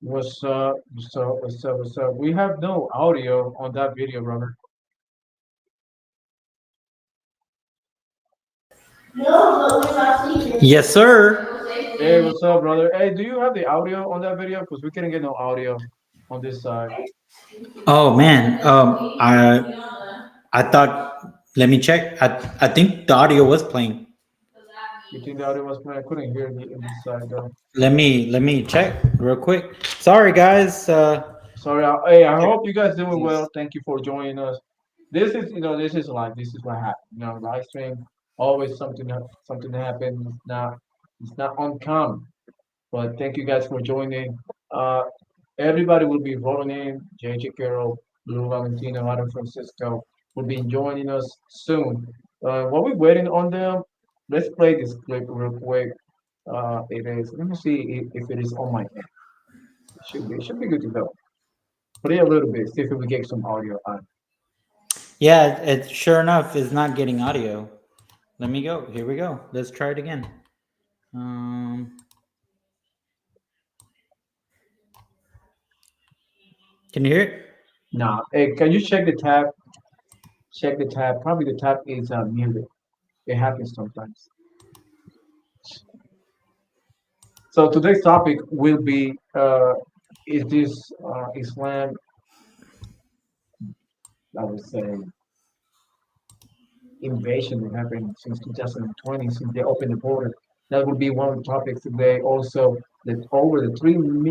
What's up? What's up? What's up? What's up? We have no audio on that video, brother. Yes, sir. Hey, what's up, brother? Hey, do you have the audio on that video? Because we couldn't get no audio on this side. Oh man. I thought. Let me check. I think the audio was playing. You think the audio was playing? I couldn't hear the in this side though. Let me check real quick. Sorry, guys. Sorry. Hey, I hope you guys doing well. Thank you for joining us. This is, this is life. This is what happened. Live stream always something happens. It's not uncommon. But thank you guys for joining. Uh, Everybody will be rolling in. JJ Carroll, Blue Valentino out of Francisco will be joining us soon. While we're waiting on them, let's play this clip real quick. It is. Let me see if it is on my end. It should be good to go. Play a little bit. See if we get some audio on. Yeah, it sure enough is not getting audio. Let me go. Here we go. Let's try it again. Um, can you hear it? Nah. Hey, can you check the tab? Check the tab. Probably the tab is muted. It happens sometimes. So today's topic will be is this Islam, I would say, invasion that happened since 2020, since they opened the border. That would be one of the topics today. Also, that over $300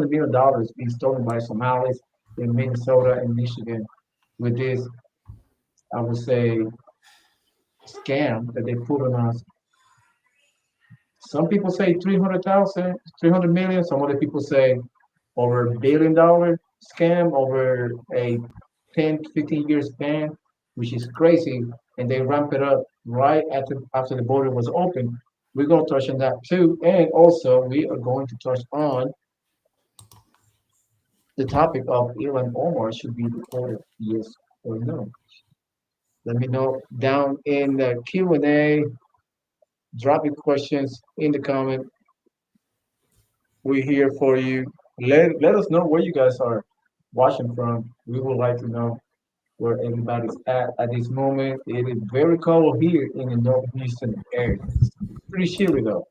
million being stolen by Somalis in Minnesota and Michigan with this, I would say, scam that they put on us. Some people say 300,000, 300 million. Some other people say over $1 billion scam over a 10 to 15 year span, which is crazy. And they ramp it up right after the border was open. We're going to touch on that too. And also, we are going to touch on the topic of Elon Omar should be deported, yes or no. Let me know down in the Q&A. Drop your questions in the comment. We're here for you. Let us know where you guys are watching from. We would like to know where everybody's at this moment. It is very cold here in the North Houston area. Pretty chilly though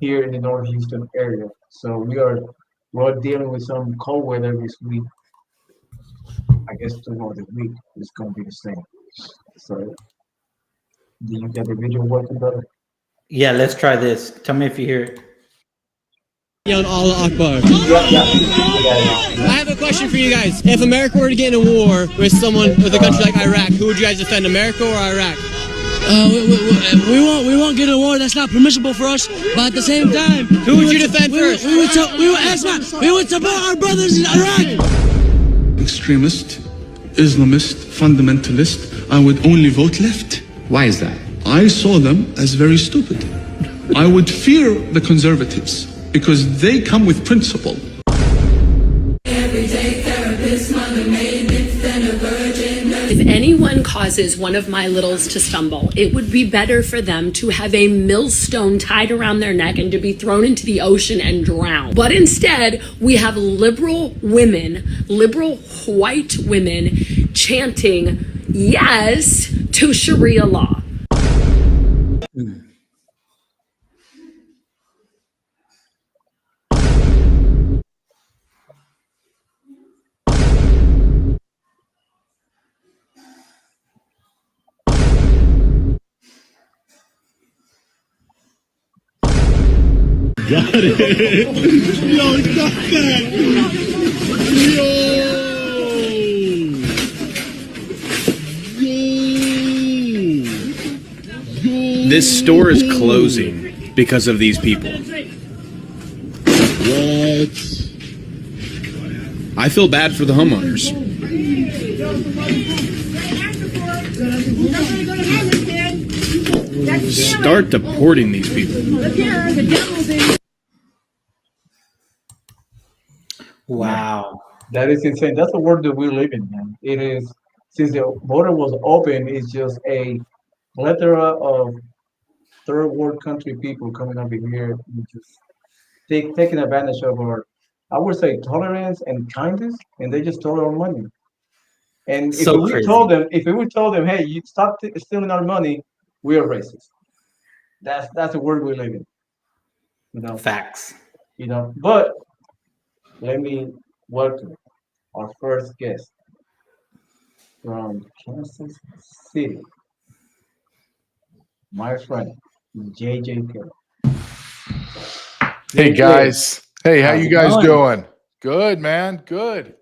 here in the North Houston area. So we're dealing with some cold weather this week. I guess tomorrow the week is gonna be the same. So do you get the video working better? Yeah, let's try this. Tell me if you hear it. Yelled Allah Akbar. Yeah, yeah. I got it I now. have a question for you guys. If America were to get in a war with a country like Iraq, who would you guys defend, America or Iraq? We won't get a war. That's not permissible for us. But at the same time, Who would you defend first? we would support our brothers in Iraq. Extremist, Islamist, fundamentalist, I would only vote left. Why is that? I saw them as very stupid. I would fear the conservatives because they come with principle. If anyone causes one of my littles to stumble, it would be better for them to have a millstone tied around their neck and to be thrown into the ocean and drowned. But instead, we have liberal white women chanting yes to Sharia law. This store is closing because of these people. I feel bad for the homeowners. Start deporting these people. Wow. That is insane. That's the world that we live in, man. It is since the border was open, it's just a plethora of third world country people coming over here. taking advantage of our, I would say, tolerance and kindness, and they just stole our money. And if So we told crazy. them, hey, you stop stealing our money, we are racist. That's the world we live in, you know, Facts. But let me welcome our first guest from Kansas City, my friend, JJ Carroll. Hey JJ, guys. Hey, how how's you it guys Going. doing? Good, man. Good.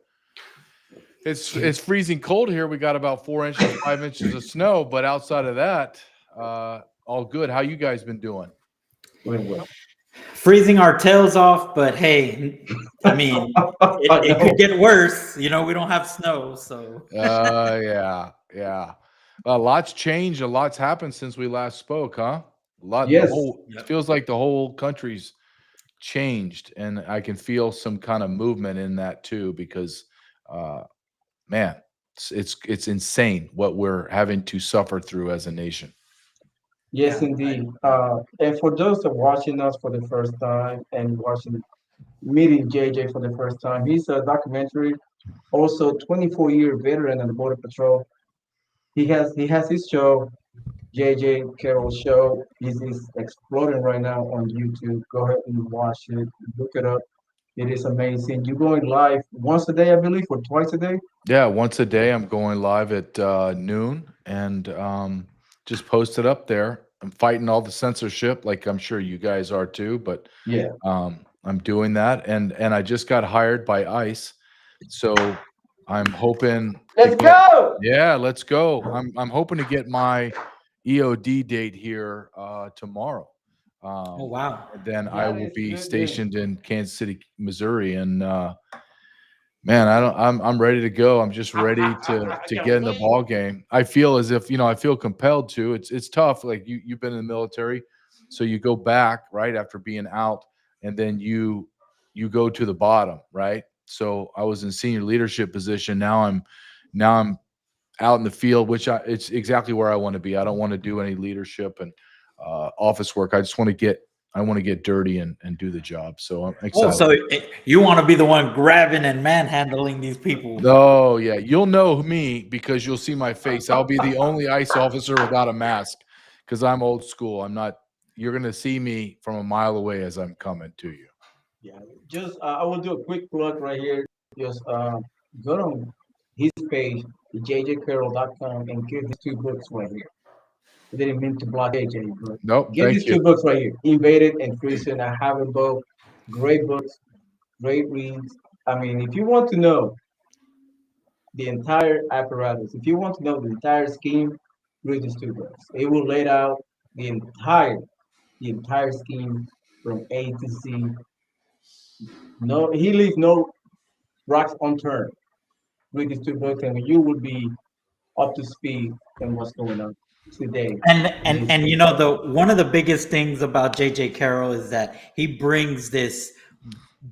It's freezing cold here. We got about 4 inches, 5 inches of snow, but outside of that, all good. How you guys been doing? doing well? Freezing our tails off, but hey, I mean, I it know. could get worse. We don't have snow, so Yeah, yeah. A lot's changed. A lot's happened since we last spoke, huh? A lot. The Yes, whole yep. feels like the whole country's changed, and I can feel some kind of movement in that too. Because, uh, man, it's insane what we're having to suffer through as a nation. yes, indeed. And for those that are watching us for the first time and meeting JJ for the first time, he's a documentary, also 24-year veteran of the Border Patrol. He has his show, JJ Carroll Show. Is exploding right now on YouTube. Go ahead and watch it. Look it up. It is amazing. You're going live once a day, I believe, or twice a day. Yeah, once a day I'm going live at noon and just post it up there. I'm fighting all the censorship, like I'm sure you guys are too, but Yeah. I'm doing that, and I just got hired by ICE, so I'm hoping to Let's get. go. Yeah, let's go. I'm hoping to get my EOD date here tomorrow. Oh Um, wow. and then I That will is be good news. stationed in Kansas City, Missouri, and man, I don't. I'm ready to go. I'm just ready I to get can't in the wait. ball game. I feel as if I feel compelled to. It's tough. Like you've been in the military, so you go back right after being out, and then you go to the bottom, right? So I was in senior leadership position. Now I'm out in the field, which it's exactly where I want to be. I don't want to do any leadership and office work. I want to get dirty and do the job. So I'm Oh, excited. so you want to be the one grabbing and manhandling these people? Oh, yeah. You'll know me because you'll see my face. I'll be the only ICE officer without a mask because I'm old school. I'm not, you're going to see me from a mile away as I'm coming to you. Yeah, just I will do a quick plug right here. Just go on his page, jjcarroll.com, and get these two books right here. I didn't mean to block AJ, but Nope. get Thank these you. two books right here, Invaded and Treason. I have them both. Great books, great reads. I mean, if you want to know the entire apparatus, if you want to know the entire scheme, read these two books. It will lay out the entire scheme from A to Z. No, he leaves no rocks unturned. Read these two books, and you will be up to speed on what's going on today And in and this and you country. know the one of the biggest things about JJ Carroll is that he brings this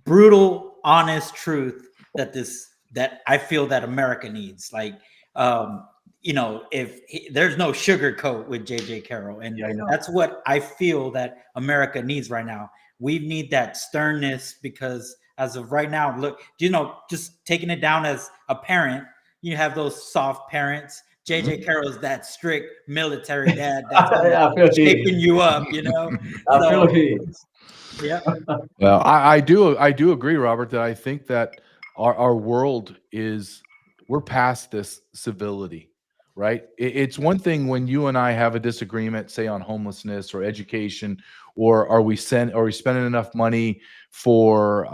brutal, honest truth that I feel that America needs. Like, um, there's no sugarcoat with JJ Carroll, and Yeah, I know. that's what I feel that America needs right now. We need that sternness because as of right now, look, just taking it down as a parent, you have those soft parents. JJ Carroll's that strict military dad that's kind of I feel he shaping is. you up. I feel So he is. yeah. Well, I do agree, Robert, that I think that our world we're past this civility, right? It's one thing when you and I have a disagreement, say on homelessness or education, or are we spending enough money for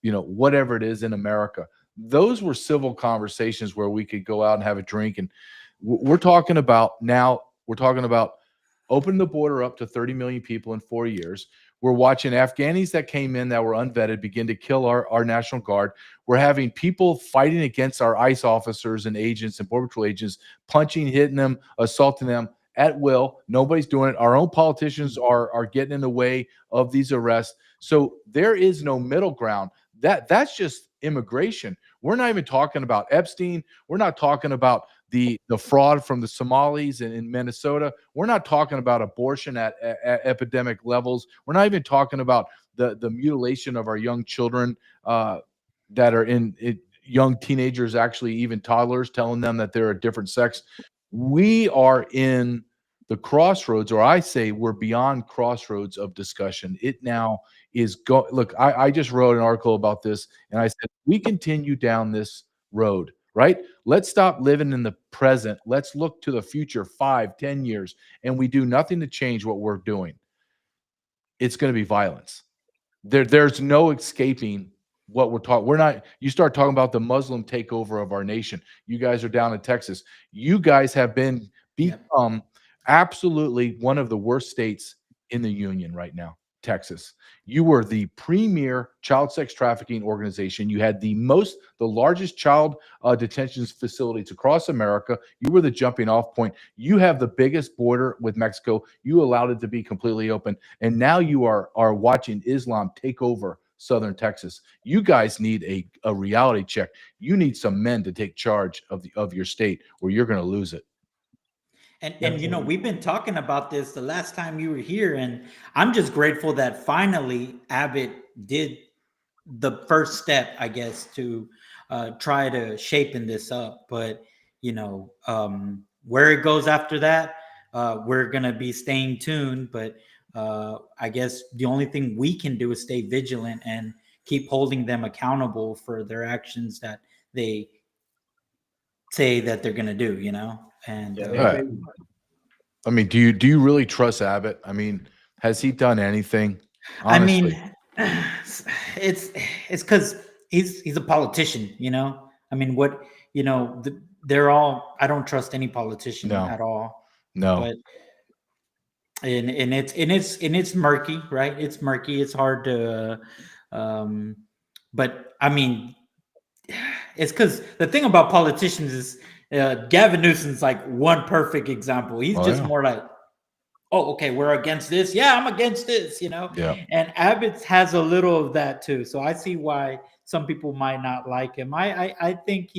whatever it is in America. Those were civil conversations where we could go out and have a drink, and we're talking about now. We're talking about opening the border up to 30 million people in 4 years. We're watching Afghanis that came in that were unvetted begin to kill our National Guard. We're having people fighting against our ICE officers and agents and Border Patrol agents, punching, hitting them, assaulting them at will. Nobody's doing it. Our own politicians are getting in the way of these arrests. So there is no middle ground. That's just immigration. We're not even talking about Epstein. We're not talking about the fraud from the Somalis in Minnesota. We're not talking about abortion at epidemic levels. We're not even talking about the mutilation of our young children that are in it, young teenagers, actually even toddlers, telling them that they're a different sex. We are in the crossroads, or I say we're beyond crossroads of discussion. It now is look, I just wrote an article about this, and I said we continue down this road, right? Let's stop living in the present. Let's look to the future, 5, 10 years, and we do nothing to change what we're doing. It's going to be violence. There's no escaping what we're talking. We're not. You start talking about the Muslim takeover of our nation. You guys are down in Texas. You guys have become absolutely one of the worst states in the union right now. Texas. You were the premier child sex trafficking organization. You had the largest child detention facilities across America. You were the jumping off point. You have the biggest border with Mexico. You allowed it to be completely open. And now you are watching Islam take over southern Texas. You guys need a reality check. You need some men to take charge of your state, or you're going to lose it. And you know, we've been talking about this the last time you were here, and I'm just grateful that finally Abbott did the first step, I guess, to try to shaping this up. But you know, where it goes after that, we're gonna be staying tuned. But I guess the only thing we can do is stay vigilant and keep holding them accountable for their actions that they say that they're gonna do. You know, and I mean, do you really trust Abbott? I mean, has he done anything? Honestly? I mean, it's because he's a politician, you know. I mean, what you know, they're all. I don't trust any politician at all. No, but and it's murky, right? It's murky. It's hard to, but I mean, it's because the thing about politicians is Gavin Newsom's like one perfect example. He's just more like, oh, okay, we're against this. Yeah, I'm against this, you know? Yeah. And Abbott has a little of that too. So I see why some people might not like him. I think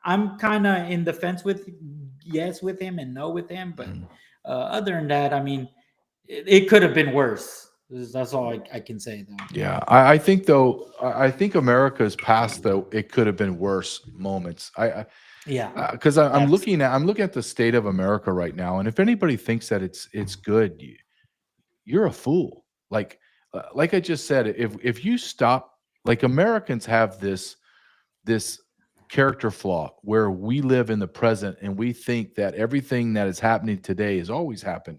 I'm kind of in the fence with yes with him and no with him. But other than that, I mean, it could have been worse. That's all I can say, though. Yeah, I think though, I think America is past the it could have been worse moments. Yeah, because I'm looking at the state of America right now, and if anybody thinks that it's good, you're a fool. Like I just said, if you stop, like Americans have this character flaw where we live in the present and we think that everything that is happening today has always happened.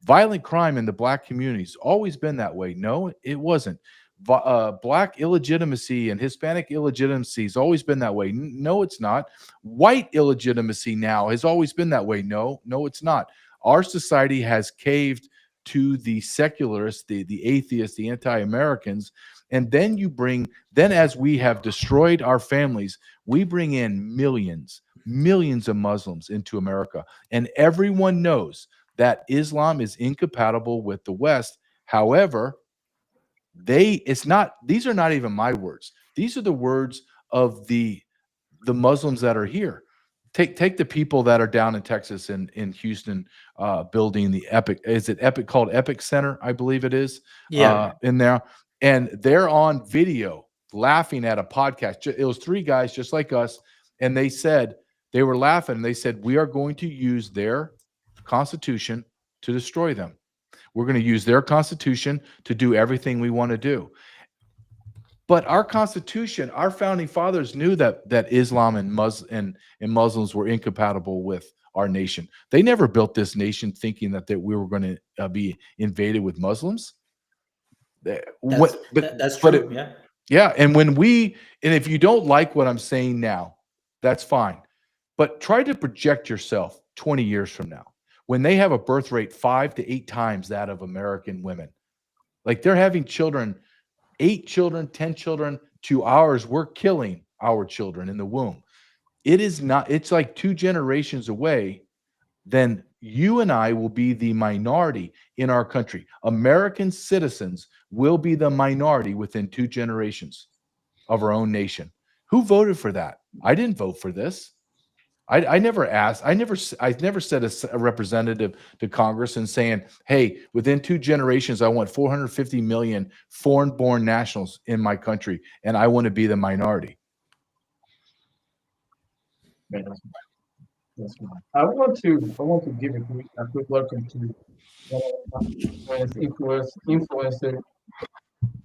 Violent crime in the black communities always been that way. No, it wasn't. Black illegitimacy and Hispanic illegitimacy has always been that way. No, it's not. White illegitimacy now has always been that way. No, it's not. Our society has caved to the secularists, the atheists, the anti-Americans, and then as we have destroyed our families, we bring in millions of Muslims into America, and everyone knows that Islam is incompatible with the West. However, these are not even my words. These are the words of the Muslims that are here. Take the people that are down in Texas and in Houston, building the Epic. Is it Epic called Epic Center? I believe it is. Yeah. In there, and they're on video laughing at a podcast. It was 3 guys just like us, and they said they were laughing. They said we are going to use their Constitution to destroy them. We're going to use their Constitution to do everything we want to do. But our Constitution, our founding fathers knew that Islam and Muslims were incompatible with our nation. They never built this nation thinking that we were going to be invaded with Muslims. That's true. Yeah. And if you don't like what I'm saying now, that's fine. But try to project yourself 20 years from now, when they have a birth rate 5 to 8 times that of American women. Like they're having children, 8 children, 10 children to ours. We're killing our children in the womb. It's like 2 generations away. Then you and I will be the minority in our country. American citizens will be the minority within 2 generations of our own nation. Who voted for that? I didn't vote for this. I never asked. I never said a representative to Congress and saying, "Hey, within 2 generations, I want 450 million foreign-born nationals in my country, and I want to be the minority." Man, that's fine. I want to give a quick welcome to one of my influencer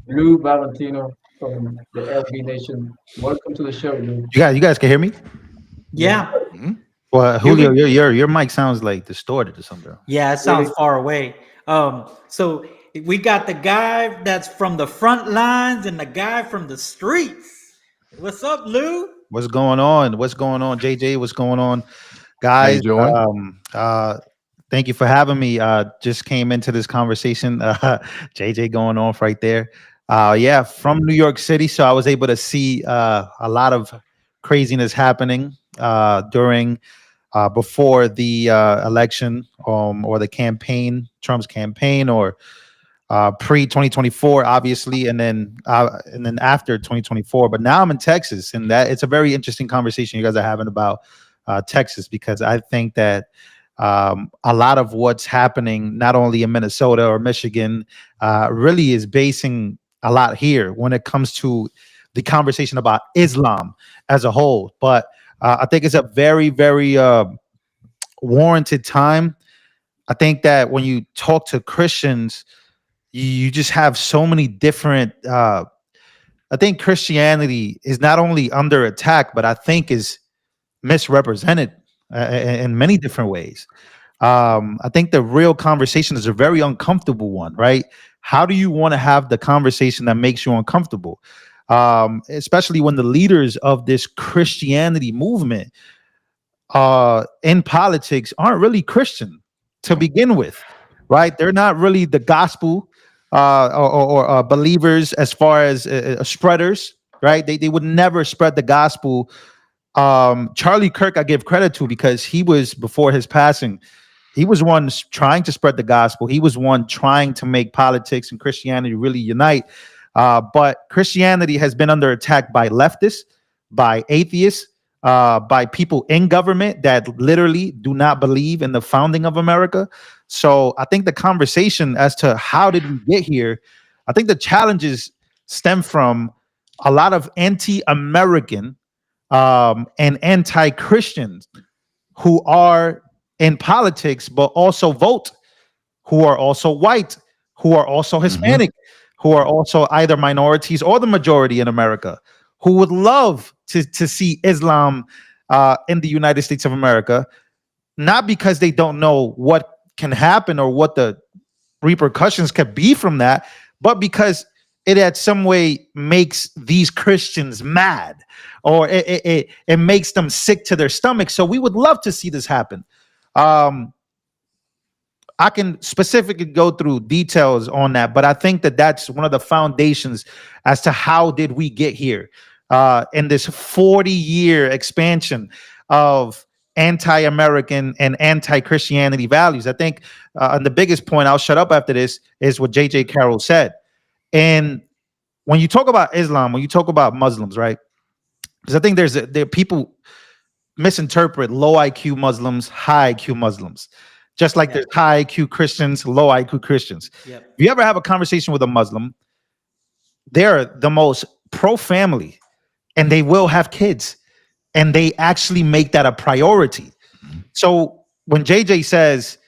Lou Valentino from the LB Nation. Welcome to the show, Lou. You guys can hear me? Yes, Yeah. Mhm. Well, you Julio, can your mic sounds like distorted or something. Yeah, it really. sounds far away. So we got the guy that's from the front lines and the guy from the streets. What's up, Lou? What's going on? What's going on, JJ? What's going on, How you guys? doing? Thank you for having me. Just came into this conversation. JJ going off right there. Yeah, from New York City, so I was able to see a lot of craziness happening during before the election, or the campaign, Trump's campaign, or pre 2024, obviously, and then after 2024. But now I'm in Texas, and that it's a very interesting conversation you guys are having about Texas, because I think that a lot of what's happening, not only in Minnesota or Michigan, really is basing a lot here when it comes to the conversation about Islam as a whole. But I think it's a very, very warranted time. I think that when you talk to Christians, you just have so many different I think Christianity is not only under attack, but I think is misrepresented in many different ways. I think the real conversation is a very uncomfortable one, right? How do you want to have the conversation that makes you uncomfortable? Especially when the leaders of this Christianity movement in politics aren't really Christian to begin with, right? They're not really the gospel or believers as far as spreaders, right? They would never spread the gospel. Charlie Kirk, I give credit to, because he was, before his passing, he was one trying to spread the gospel. He was one trying to make politics and Christianity really unite. But Christianity has been under attack by leftists, by atheists, by people in government that literally do not believe in the founding of America. So I think the conversation as to how did we get here, I think the challenges stem from a lot of anti-American and anti-Christians who are in politics, but also vote, who are also white, who are also Mhm. Hispanic, who are also either minorities or the majority in America, who would love to see Islam in the United States of America, not because they don't know what can happen or what the repercussions could be from that, but because it at some way makes these Christians mad, or it makes them sick to their stomach. So we would love to see this happen. Um, I can specifically go through details on that, but I think that that's one of the foundations as to how did we get here in this 40-year expansion of anti-American and anti-Christianity values. I think, and the biggest point, I'll shut up after this, is what J.J. Carroll said. And when you talk about Islam, when you talk about Muslims, right? Because I think there people misinterpret low IQ Muslims, high IQ Muslims. Just like Yeah. there's high IQ Christians, low IQ Christians. Yep. If you ever have a conversation with a Muslim, they're the most pro family, and they will have kids, and they actually make that a priority. So when JJ says,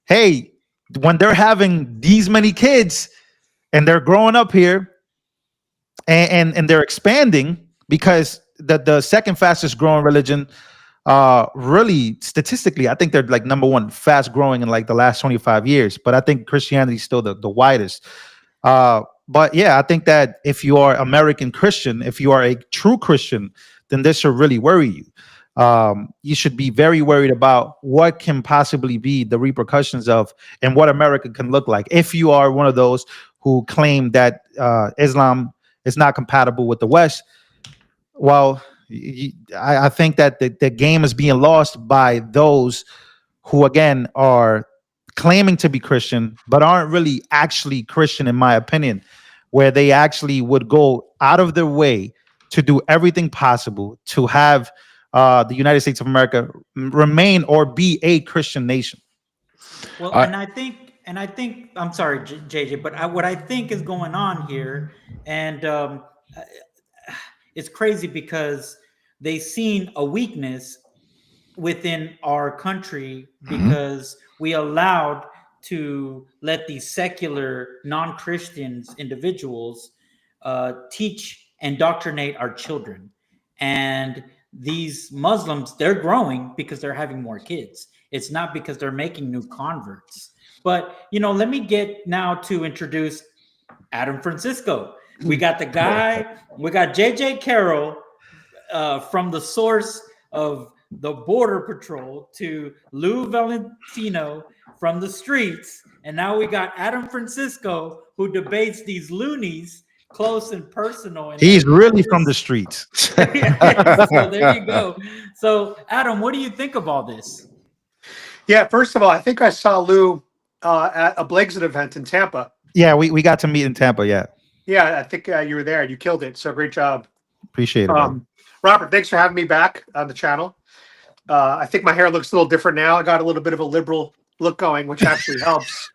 hey, when they're having these many kids and they're growing up here, and they're expanding, because the second fastest growing religion, really statistically, I think they're like number one fast growing in like the last 25 years, but I think Christianity is still the widest. But yeah, I think that if you are American Christian, if you are a true Christian, then this should really worry you. You should be very worried about what can possibly be the repercussions of, and what America can look like if you are one of those who claim that Islam is not compatible with the West. Well, I think that the game is being lost by those who, again, are claiming to be Christian, but aren't really actually Christian, in my opinion, where they actually would go out of their way to do everything possible to have the United States of America remain or be a Christian nation? Well, I- and I think, I'm sorry, JJ, but what I think is going on here, and it's crazy because they've seen a weakness within our country because we allowed to let these secular non-Christians individuals teach, indoctrinate our children. And these Muslims, they're growing because they're having more kids. It's not because they're making new converts. But, let me get now to introduce Adam Francisco. We got the guy, we got JJ Carroll, from the source of the Border Patrol to Lou Valentino from the streets. And now we got Adam Francisco, who debates these loonies close and personal. And He's really from the streets. So there you go. So, Adam, what do you think of all this? Yeah, first of all, I think I saw Lou at a Blexit event in Tampa. Yeah, we got to meet in Tampa. Yeah, Yeah, I think you were there. You killed it. So great job. appreciate it. Man. Robert, thanks for having me back on the channel. I think my hair looks a little different now. I got a little bit of a liberal look going, which actually helps.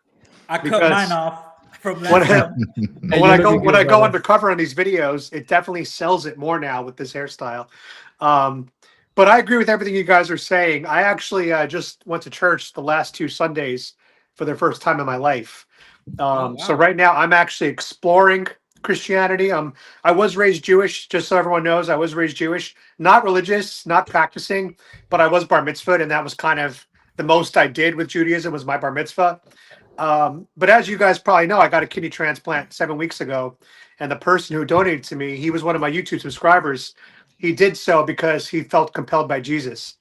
I cut mine off from when last when I go undercover on these videos, it definitely sells it more now with this hairstyle. But I agree with everything you guys are saying. I actually just went to church the last 2 Sundays for the first time in my life. So right now I'm actually exploring Christianity. I was raised Jewish, just so everyone knows. I was raised Jewish, not religious, not practicing, but I was bar mitzvahed, and that was kind of the most I did with Judaism was my bar mitzvah. But as you guys probably know, I got a kidney transplant 7 weeks ago, and the person who donated to me, he was one of my YouTube subscribers. He did so because he felt compelled by Jesus.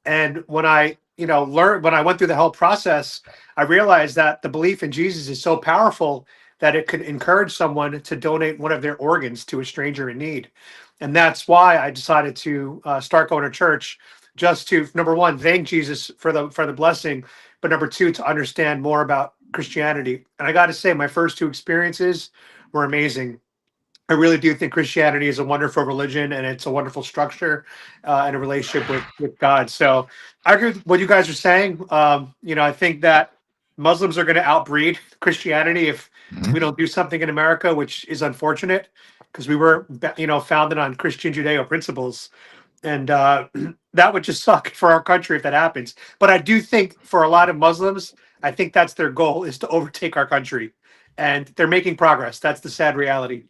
And when I went through the whole process, I realized that the belief in Jesus is so powerful that it could encourage someone to donate one of their organs to a stranger in need. And that's why I decided to start going to church, just to, number one, thank Jesus for the blessing, but number two, to understand more about Christianity. And I got to say, my first 2 experiences were amazing. I really do think Christianity is a wonderful religion, and it's a wonderful structure and a relationship with God. So I agree with what you guys are saying. I think that Muslims are going to outbreed Christianity if we don't do something in America, which is unfortunate because we were, founded on Christian Judeo principles. And that would just suck for our country if that happens. But I do think for a lot of Muslims, I think that's their goal, is to overtake our country. And they're making progress. That's the sad reality.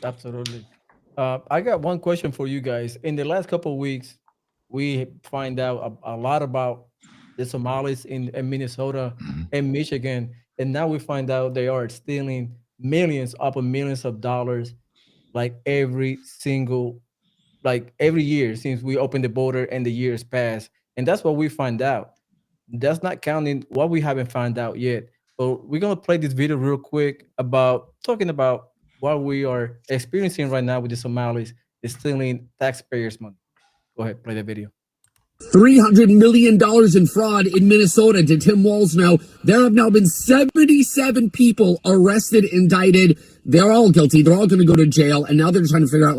Absolutely. I got one question for you guys. In the last couple of weeks, we find out a lot about the Somalis in Minnesota and Michigan, and now we find out they are stealing millions upon millions of dollars, like every year since we opened the border and the years pass. And that's what we find out. That's not counting what we haven't found out yet. But we're gonna play this video real quick about talking about what we are experiencing right now with the Somalis is stealing taxpayers' money. Go ahead, play the video. $300 million in fraud in Minnesota. Did Tim Walz know? There have now been 77 people arrested, indicted. They're all guilty. They're all going to go to jail. And now they're trying to figure out,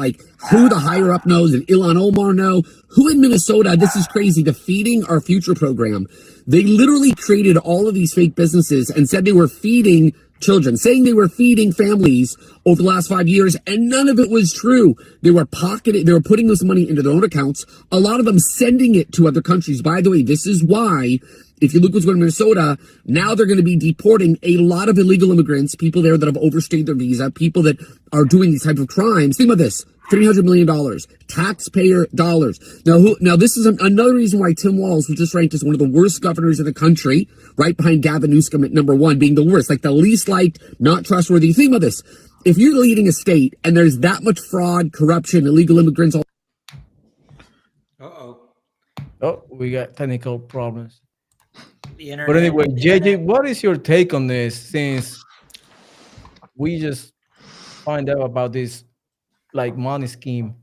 who the higher up knows. Did Ilhan Omar know? Who in Minnesota? This is crazy. The Feeding Our Future program. They literally created all of these fake businesses and said they were feeding children, saying they were feeding families over the last 5 years, and none of it was true. They were putting this money into their own accounts, a lot of them sending it to other countries. By the way, this is why, if you look what's going on in Minnesota, now they're going to be deporting a lot of illegal immigrants, people there that have overstayed their visa, people that are doing these types of crimes. Think about this. $300 million, taxpayer dollars. Now this is another reason why Tim Walz was just ranked as one of the worst governors in the country, right behind Gavin Newsom at number 1, being the worst, like the least liked, not trustworthy. Think about this. If you're leading a state and there's that much fraud, corruption, illegal immigrants. Oh, we got technical problems. The internet, but anyway, JJ, what is your take on this, since we just find out about this money scheme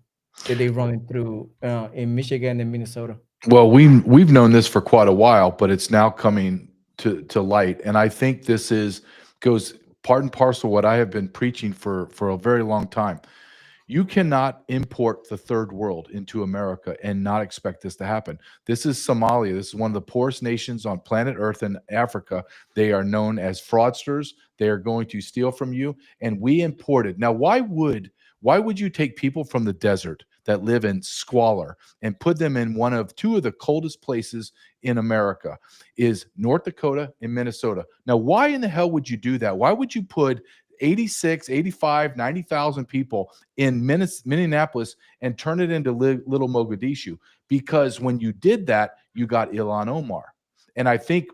that they're running through in Michigan and Minnesota? Well, we've known this for quite a while, but it's now coming to light, and I think this goes part and parcel what I have been preaching for a very long time. You cannot import the third world into America and not expect this to happen. This is Somalia. This is one of the poorest nations on planet Earth in Africa. They are known as fraudsters. They are going to steal from you, and we imported. Now, why would you take people from the desert that live in squalor and put them in one of two of the coldest places in America, is North Dakota and Minnesota? Now, why in the hell would you do that? Why would you put 86, 85, 90,000 people in Minneapolis and turn it into little Mogadishu? Because when you did that, you got Ilhan Omar. And I think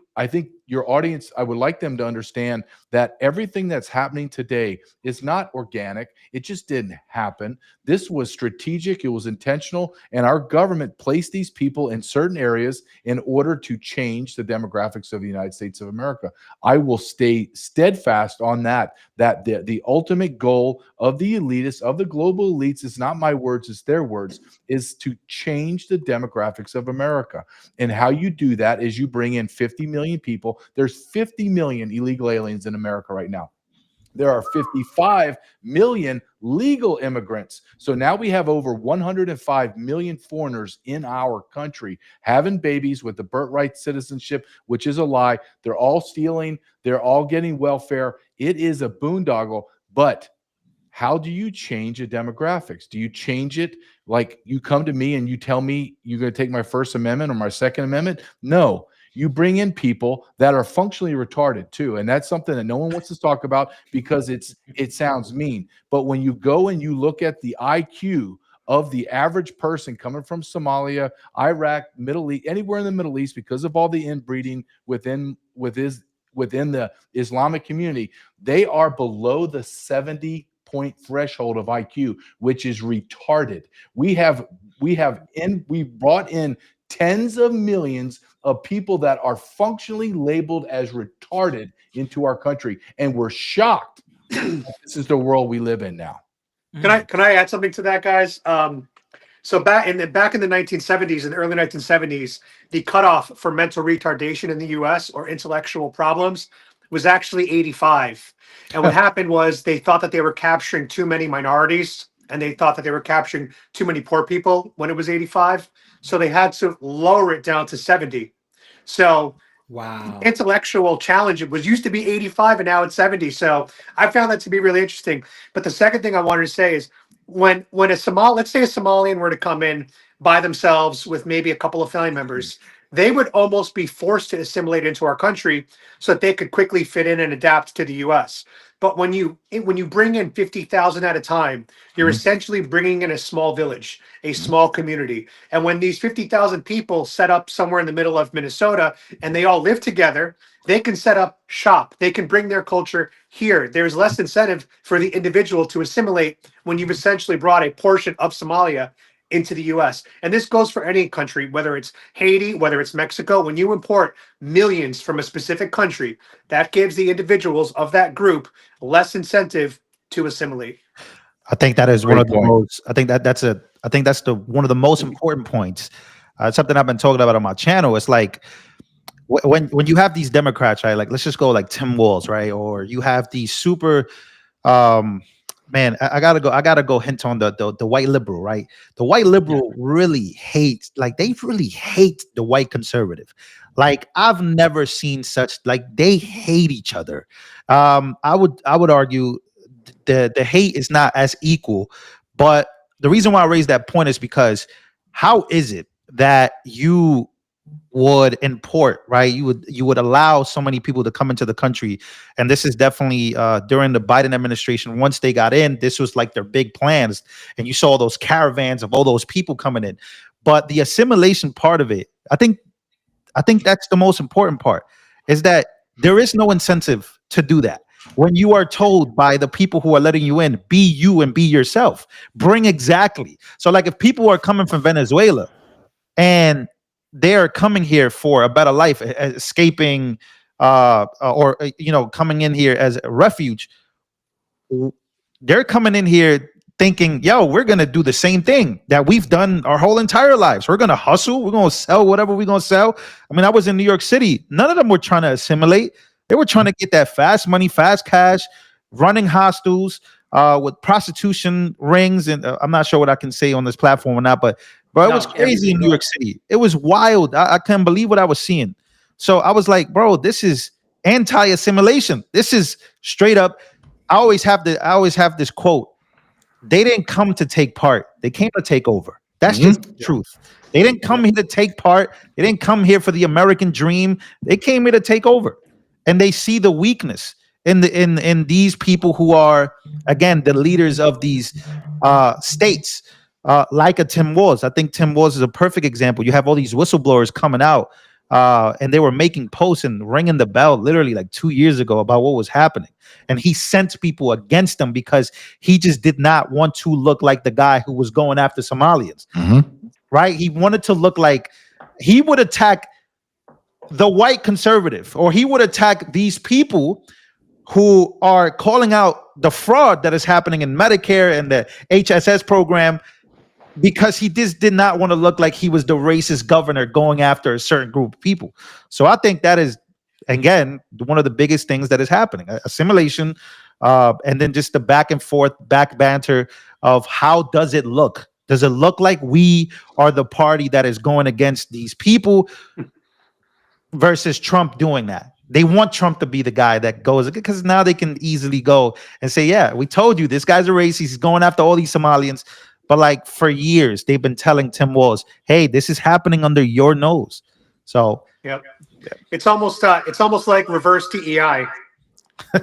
your audience, I would like them to understand that everything that's happening today is not organic. It just didn't happen. This was strategic. It was intentional. And our government placed these people in certain areas in order to change the demographics of the United States of America. I will stay steadfast on that the ultimate goal of the elitists, of the global elites, is not my words, it's their words, is to change the demographics of America. And how you do that is you bring in 50 million people. There's 50 million illegal aliens in America right now. There are 55 million legal immigrants. So now we have over 105 million foreigners in our country having babies with the birthright citizenship, which is a lie. They're all stealing. They're all getting welfare. It is a boondoggle. But how do you change the demographics? Do you change it like you come to me and you tell me you're going to take my First Amendment or my Second Amendment? No. You bring in people that are functionally retarded too. And that's something that no one wants to talk about because it sounds mean. But when you go and you look at the IQ of the average person coming from Somalia, Iraq, Middle East, anywhere in the Middle East, because of all the inbreeding within the Islamic community, they are below the 70-point threshold of IQ, which is retarded. We brought in tens of millions of people that are functionally labeled as retarded into our country, and we're shocked that this is the world we live in now. Can I add something to that, guys? So back in the 1970s, in the early 1970s, the cutoff for mental retardation in the U.S. or intellectual problems was actually 85. And what happened was they thought that they were capturing too many minorities, and they thought that they were capturing too many poor people when it was 85. So they had to lower it down to 70. So Wow. intellectual challenge, it was used to be 85 and now it's 70. So I found that to be really interesting. But the second thing I wanted to say is when let's say a Somalian were to come in by themselves with maybe a couple of family members, they would almost be forced to assimilate into our country so that they could quickly fit in and adapt to the US. But when you bring in 50,000 at a time, you're essentially bringing in a small village, a small community. And when these 50,000 people set up somewhere in the middle of Minnesota and they all live together, they can set up shop. They can bring their culture here. There's less incentive for the individual to assimilate when you've essentially brought a portion of Somalia into the US. And this goes for any country, whether it's Haiti, whether it's Mexico. When you import millions from a specific country, that gives the individuals of that group less incentive to assimilate. I think that is Great one of the point. most. I think that's one of the most important points. Something I've been talking about on my channel. It's like when you have these Democrats, right? Like let's just go like Tim Walz, right? Or you have these super. Man, I gotta go hint on the white liberal, right? The white liberal really hates, like they really hate the white conservative. Like I've never seen such, like they hate each other. I would argue the hate is not as equal, but the reason why I raise that point is because how is it that you would import, right? You would allow so many people to come into the country, and this is definitely during the Biden administration. Once they got in, this was like their big plans, and you saw those caravans of all those people coming in. But the assimilation part of it, I think that's the most important part, is that there is no incentive to do that. When you are told by the people who are letting you in, be you and be yourself, bring exactly. So like if people are coming from Venezuela and they're coming here for a better life, escaping or coming in here as a refuge, they're coming in here thinking, yo, we're gonna do the same thing that we've done our whole entire lives. We're gonna hustle, we're gonna sell whatever we're gonna sell. I mean, I was in New York City, none of them were trying to assimilate. They were trying to get that fast money, fast cash, running hostels, with prostitution rings, and I'm not sure what I can say on this platform or not, but bro, it was crazy in New York City. It was wild. I couldn't believe what I was seeing. So I was like, bro, this is anti-assimilation. This is straight up. I always have this quote. They didn't come to take part. They came to take over. That's just the truth. They didn't come here to take part. They didn't come here for the American dream. They came here to take over. And they see the weakness in these people who are, again, the leaders of these states, like a Tim Walz. I think Tim Walz is a perfect example. You have all these whistleblowers coming out, and they were making posts and ringing the bell literally like 2 years ago about what was happening. And he sent people against them because he just did not want to look like the guy who was going after Somalians. Right? He wanted to look like he would attack the white conservative, or he would attack these people who are calling out the fraud that is happening in Medicare and the HSS program, because he just did not want to look like he was the racist governor going after a certain group of people. So I think that is, again, one of the biggest things that is happening, assimilation, and then just the back and forth, back banter of how does it look? Does it look like we are the party that is going against these people versus Trump doing that? They want Trump to be the guy that goes, because now they can easily go and say, yeah, we told you this guy's a racist. He's going after all these Somalians. But like for years, they've been telling Tim Walz, hey, this is happening under your nose. So it's almost like reverse TEI.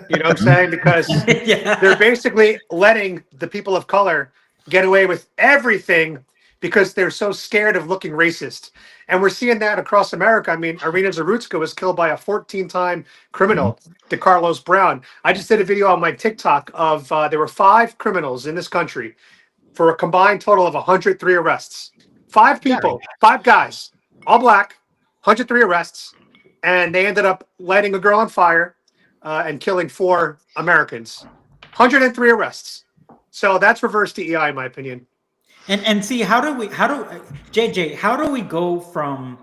You know what I'm saying? Because they're basically letting the people of color get away with everything because they're so scared of looking racist. And we're seeing that across America. I mean, Irina Zarutska was killed by a 14-time criminal, DeCarlos Brown. I just did a video on my TikTok of there were 5 criminals in this country for a combined total of 103 arrests. 5 people, 5 guys, all black, 103 arrests. And they ended up lighting a girl on fire and killing 4 Americans. 103 arrests. So that's reverse DEI, in my opinion. And see, how do JJ, how do we go from,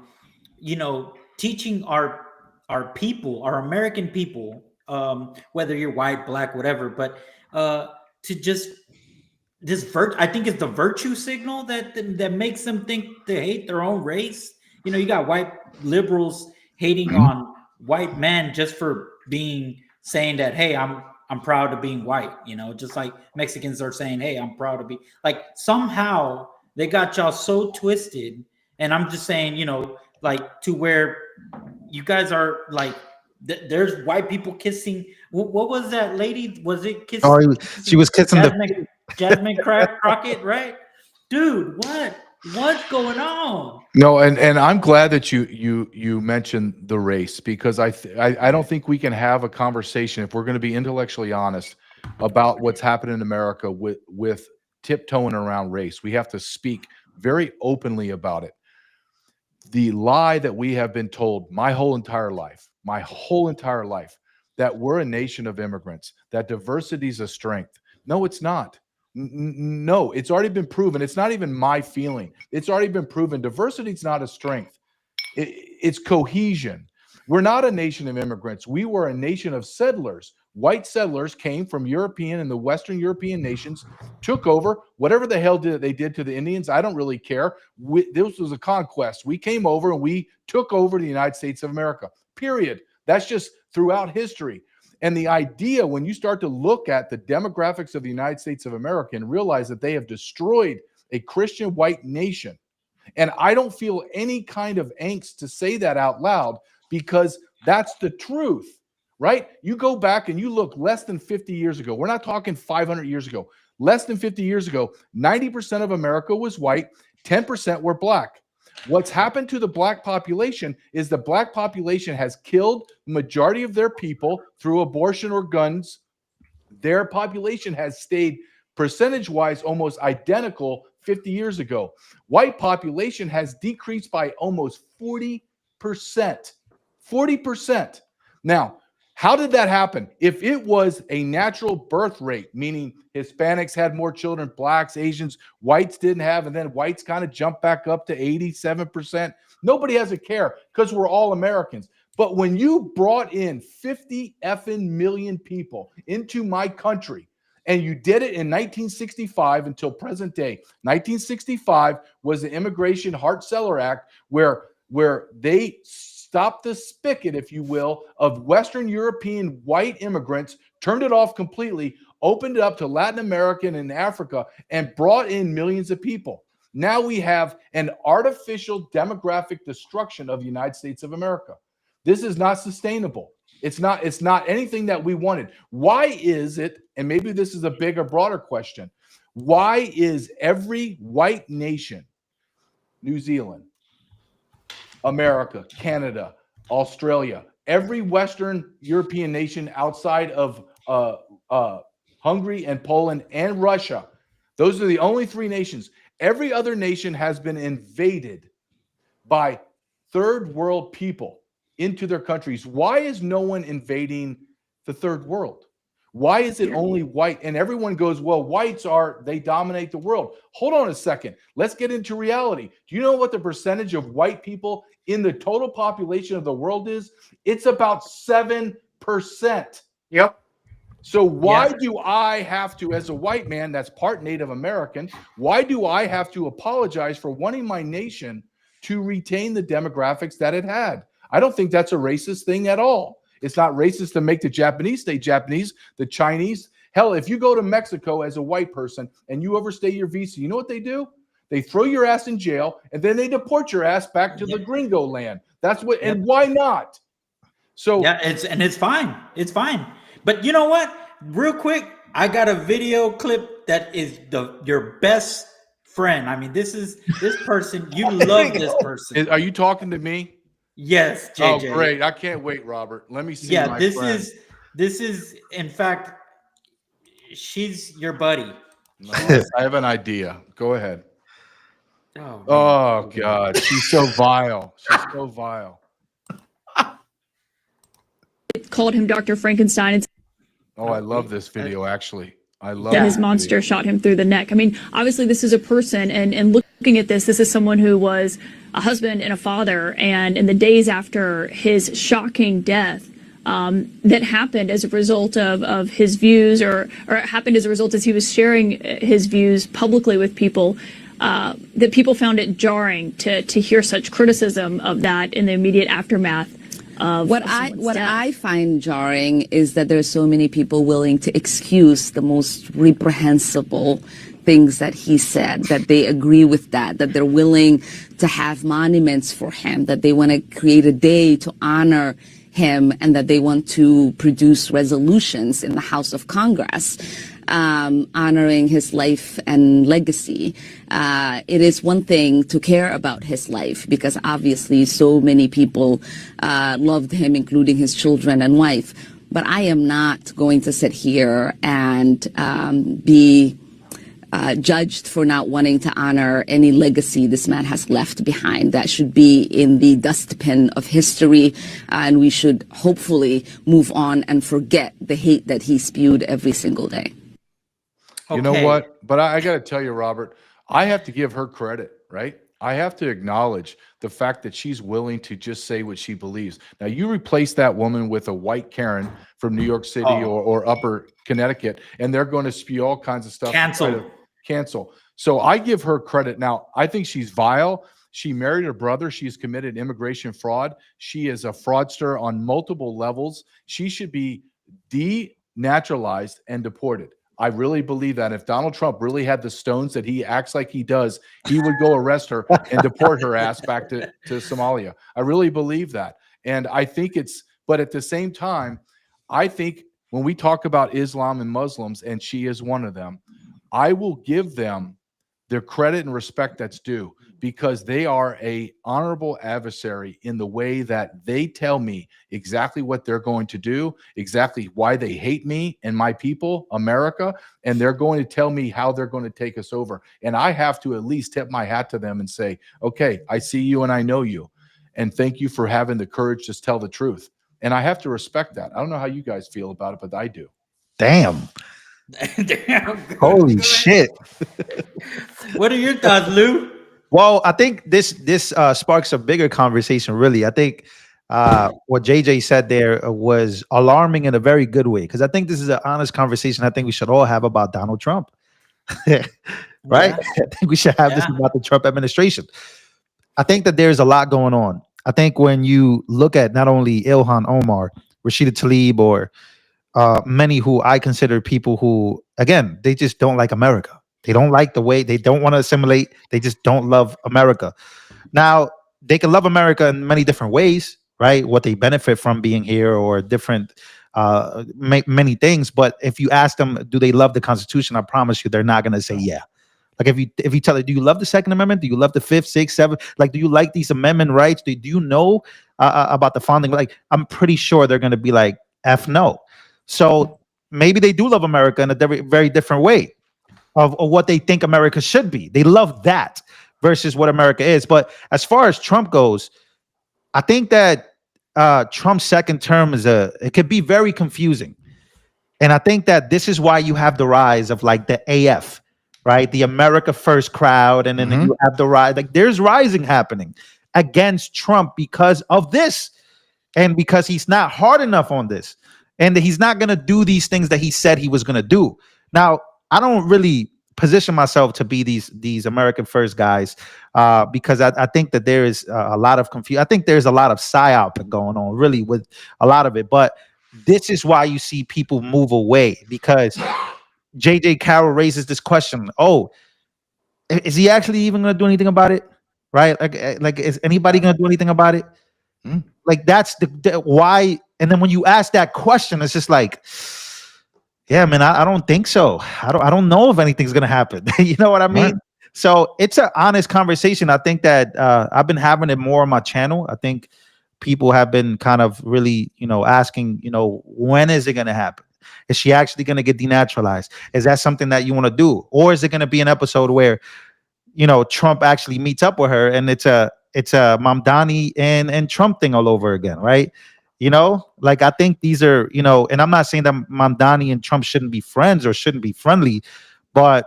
teaching our people, our American people, whether you're white, black, whatever, but to just this I think it's the virtue signal that makes them think they hate their own race. You got white liberals hating on white men just for saying that, hey, I'm proud of being white, just like Mexicans are saying, hey, I'm proud to be, like, somehow they got y'all so twisted. And I'm just saying, like, to where you guys are like, there's white people kissing. What was that lady? Was it kissing? Oh, she was kissing Jasmine Crockett, right? Dude, what's going on? No, and I'm glad that you mentioned the race, because I don't think we can have a conversation, if we're going to be intellectually honest about what's happened in America with tiptoeing around race. We have to speak very openly about it. The lie that we have been told my whole entire life, that we're a nation of immigrants, that diversity is a strength. No, it's not. No, it's already been proven. It's not even my feeling. It's already been proven. Diversity is not a strength. It's cohesion. We're not a nation of immigrants. We were a nation of settlers. White settlers came from European and the Western European nations, took over whatever the hell they did to the Indians. I don't really care. This was a conquest. We came over and we took over the United States of America, period. That's just throughout history. And the idea, when you start to look at the demographics of the United States of America and realize that they have destroyed a Christian white nation, and I don't feel any kind of angst to say that out loud, because that's the truth, right? You go back and you look less than 50 years ago. We're not talking 500 years ago. Less than 50 years ago, 90% of America was white, 10% were black. What's happened to the black population is the black population has killed the majority of their people through abortion or guns. Their population has stayed percentage-wise almost identical 50 years ago. White population has decreased by almost 40%. 40%. Now, how did that happen? If it was a natural birth rate, meaning Hispanics had more children, blacks, Asians, whites didn't have, and then whites kind of jumped back up to 87%, nobody has a care because we're all Americans. But when you brought in 50 effing million people into my country And you did it in 1965 until present day. 1965 was the Immigration Hart-Celler Act, where they stopped the spigot, if you will, of Western European white immigrants, turned it off completely, opened it up to Latin American and Africa, and brought in millions of people. Now we have an artificial demographic destruction of the United States of America. This is not sustainable. It's not anything that we wanted. Why is it, and maybe this is a bigger, broader question, why is every white nation, New Zealand, America, Canada, Australia, every Western European nation outside of Hungary and Poland and Russia, those are the only three nations. Every other nation has been invaded by third world people into their countries. Why is no one invading the third world? Why is it only white? And everyone goes, well, whites they dominate the world. Hold on a second. Let's get into reality. Do you know what the percentage of white people in the total population of the world is? It's about 7%. Yep. So why do I have to, as a white man that's part Native American, why do I have to apologize for wanting my nation to retain the demographics that it had? I don't think that's a racist thing at all. It's not racist to make the Japanese stay Japanese, the Chinese. Hell, if you go to Mexico as a white person and you overstay your visa, you know what they do? They throw your ass in jail and then they deport your ass back to the gringo land. That's what, and why not? So it's fine. It's fine. But you know what? Real quick, I got a video clip that is your best friend. I mean, this person, you love this person. Are you talking to me? Yes, JJ. Oh, great. I can't wait, Robert. Let me see. Yeah, this is in fact, she's your buddy. No, I have an idea. Go ahead. Oh God. She's so vile. She's so vile. Called him Dr. Frankenstein. Oh, I love this video, actually. I love And his monster shot him through the neck. I mean, obviously, this is a person, and looking at this is someone who was a husband and a father. And in the days after his shocking death, that happened as a result of his views, or it happened as a result as he was sharing his views publicly with people, that people found it jarring to hear such criticism of that in the immediate aftermath. What I find jarring is that there are so many people willing to excuse the most reprehensible things that he said, that they agree with that they're willing to have monuments for him, that they want to create a day to honor him, and that they want to produce resolutions in the House of Congress honoring his life and legacy. It is one thing to care about his life, because obviously so many people loved him, including his children and wife. But I am not going to sit here and be judged for not wanting to honor any legacy this man has left behind. That should be in the dustbin of history, and we should hopefully move on and forget the hate that he spewed every single day. You know what? But I got to tell you, Robert, I have to give her credit, right? I have to acknowledge the fact that she's willing to just say what she believes. Now, you replace that woman with a white Karen from New York City or Upper Connecticut, and they're going to spew all kinds of stuff. Cancel. So I give her credit. Now, I think she's vile. She married her brother. She's committed immigration fraud. She is a fraudster on multiple levels. She should be denaturalized and deported. I really believe that if Donald Trump really had the stones that he acts like he does, he would go arrest her and deport her ass back to Somalia. I really believe that. And I think but at the same time, I think when we talk about Islam and Muslims, and she is one of them, I will give them their credit and respect that's due, because they are a honorable adversary in the way that they tell me exactly what they're going to do, exactly why they hate me and my people, America, and they're going to tell me how they're going to take us over. And I have to at least tip my hat to them and say, okay, I see you and I know you, and thank you for having the courage to tell the truth. And I have to respect that. I don't know how you guys feel about it, but I do. Damn. Holy shit. What are your thoughts, Lou? Well, I think this sparks a bigger conversation, really. I think what JJ said there was alarming in a very good way, because I think this is an honest conversation I think we should all have about Donald Trump. Right? Yeah. I think we should have this Yeah. about the Trump administration. I think that there's a lot going on. I think when you look at not only Ilhan Omar, Rashida Tlaib, or many who I consider people who, again, they just don't like America. They don't like the way, they don't want to assimilate. They just don't love America. Now, they can love America in many different ways, right? What they benefit from being here, or different, many things. But if you ask them, do they love the Constitution? I promise you, they're not going to say yeah. Like if you tell it, do you love the Second Amendment? Do you love the Fifth, Sixth, Seventh? Like, do you like these amendment rights? Do you know about the founding? Like, I'm pretty sure they're going to be like, F no. So maybe they do love America in a very, very different way of what they think America should be. They love that versus what America is. But as far as Trump goes, I think that Trump's second term it could be very confusing. And I think that this is why you have the rise of like the AF, right? The America First crowd. And then you have the rise, like there's rising happening against Trump because of this. And because he's not hard enough on this. And that he's not going to do these things that he said he was going to do. Now, I don't really position myself to be these American First guys because I think that there is a lot of confusion. I think there's a lot of psyop going on really with a lot of it. But this is why you see people move away, because JJ Carroll raises this question. Oh, is he actually even going to do anything about it? Right? Like is anybody going to do anything about it? Like that's the why. And then when you ask that question, it's just like, yeah, man, I don't think so. I don't know if anything's gonna happen. You know what I mean? Right. So it's an honest conversation. I think that I've been having it more on my channel. I think people have been kind of really, asking, when is it gonna happen? Is she actually gonna get denaturalized? Is that something that you want to do, or is it gonna be an episode where, Trump actually meets up with her and it's a Mamdani and Trump thing all over again, right? Like I think these are, and I'm not saying that Mamdani and Trump shouldn't be friends or shouldn't be friendly, but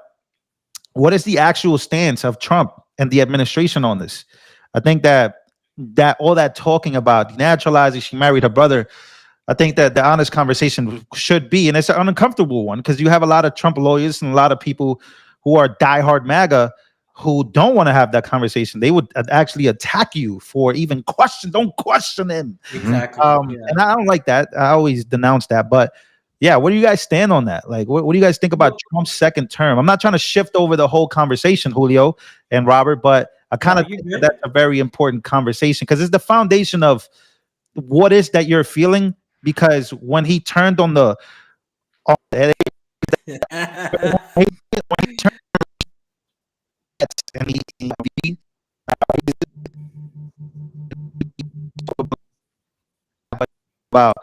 what is the actual stance of Trump and the administration on this? I think that all that talking about denaturalizing, she married her brother. I think that the honest conversation should be, and it's an uncomfortable one because you have a lot of Trump lawyers and a lot of people who are diehard MAGA who don't want to have that conversation. They would actually attack you for even don't question him. Exactly. And I don't like that. I always denounce that. But yeah, where do you guys stand on that? Like, what do you guys think about Trump's second term? I'm not trying to shift over the whole conversation, Julio and Robert, but I kind of think that's a very important conversation because it's the foundation of what is that you're feeling. Because when he turned on the when he turned and he wow,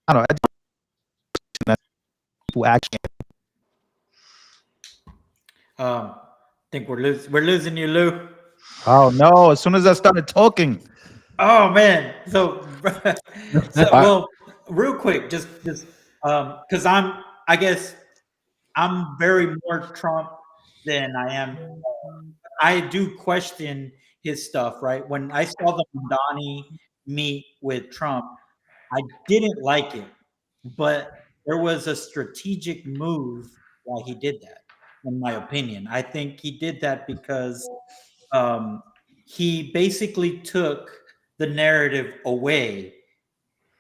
I don't know. People actually. I think we're losing you, Lou. Oh no! As soon as I started talking. Oh man! So well, real quick, just because I guess I'm very more Trump than I am. I do question his stuff, right? When I saw the Mamdani meet with Trump, I didn't like it, but there was a strategic move why he did that, in my opinion. I think he did that because he basically took the narrative away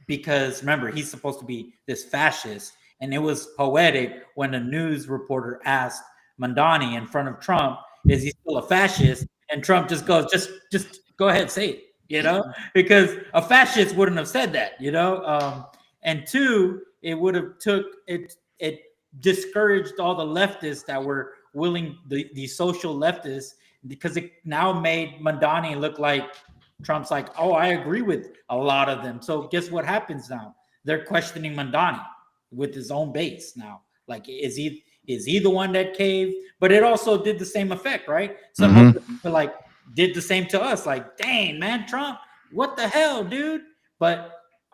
because remember, he's supposed to be this fascist. And it was poetic when a news reporter asked Mamdani in front of Trump, is he still a fascist? And Trump just goes, just go ahead, say it, because a fascist wouldn't have said that, and two, it would have it discouraged all the leftists that were willing, the social leftists, because it now made Mamdani look like Trump's like, oh, I agree with a lot of them. So guess what happens now? They're questioning Mamdani with his own base now. Like, is he the one that caved? But it also did the same effect, right? Some other people like did the same to us. Like, dang, man, Trump, what the hell, dude? But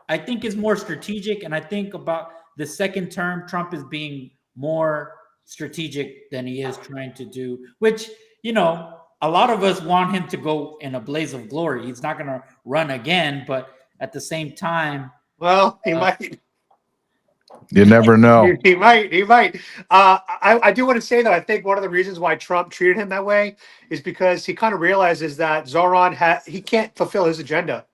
I think it's more strategic, and I think about the second term, Trump is being more strategic than he is trying to do, which, a lot of us want him to go in a blaze of glory. He's not going to run again, but at the same time, Well, he might. You never know. He might. He might. I do want to say that I think one of the reasons why Trump treated him that way is because he kind of realizes that Zoran he can't fulfill his agenda.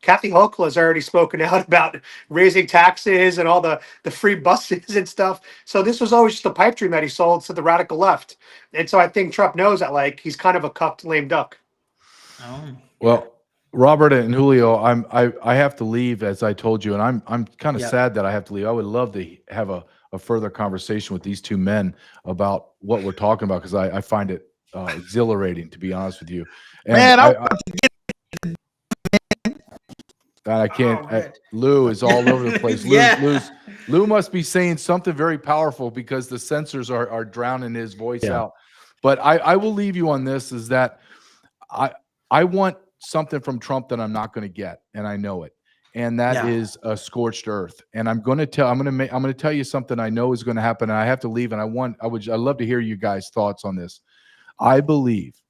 Kathy Hochul has already spoken out about raising taxes and all the free buses and stuff. So this was always just a pipe dream that he sold to the radical left. And so I think Trump knows that, like, he's kind of a cucked lame duck. Well, Robert and Julio, I have to leave, as I told you, and I'm kind of sad that I have to leave. I would love to have a further conversation with these two men about what we're talking about, because I find it exhilarating, to be honest with you. And Man, I can't. Lou is all over the place. Lou must be saying something very powerful because the censors are drowning his voice out. But I will leave you on this: is that I want something from Trump that I'm not going to get, and I know it, and that is a scorched earth. And I'm going to tell you something I know is going to happen, and I have to leave. And I'd love to hear you guys' thoughts on this. I believe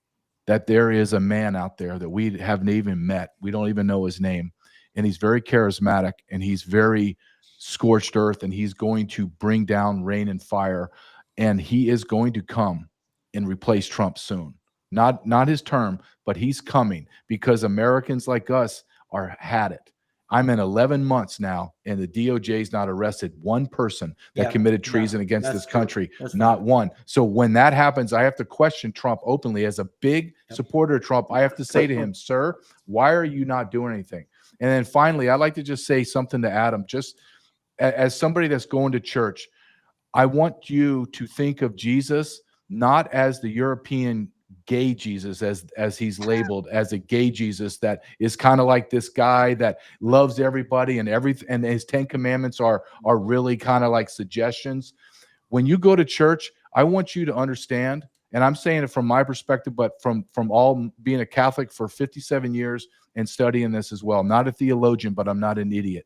that there is a man out there that we haven't even met. We don't even know his name. And he's very charismatic, and he's very scorched earth, and he's going to bring down rain and fire, and he is going to come and replace Trump soon. Not his term, but he's coming, because Americans like us had it. I'm in 11 months now, and the DOJ's not arrested one person that committed treason against this country. Not one. So when that happens, I have to question Trump openly. As a big supporter of Trump, I have to say to him, sir, why are you not doing anything? And then finally, I'd like to just say something to Adam. Just as somebody that's going to church, I want you to think of Jesus not as the European gay Jesus, as he's labeled, as a gay Jesus that is kind of like this guy that loves everybody and everything, and his 10 commandments are really kind of like suggestions. When you go to church, I want you to understand, and I'm saying it from my perspective, but from all being a Catholic for 57 years and studying this as well. I'm not a theologian, but I'm not an idiot.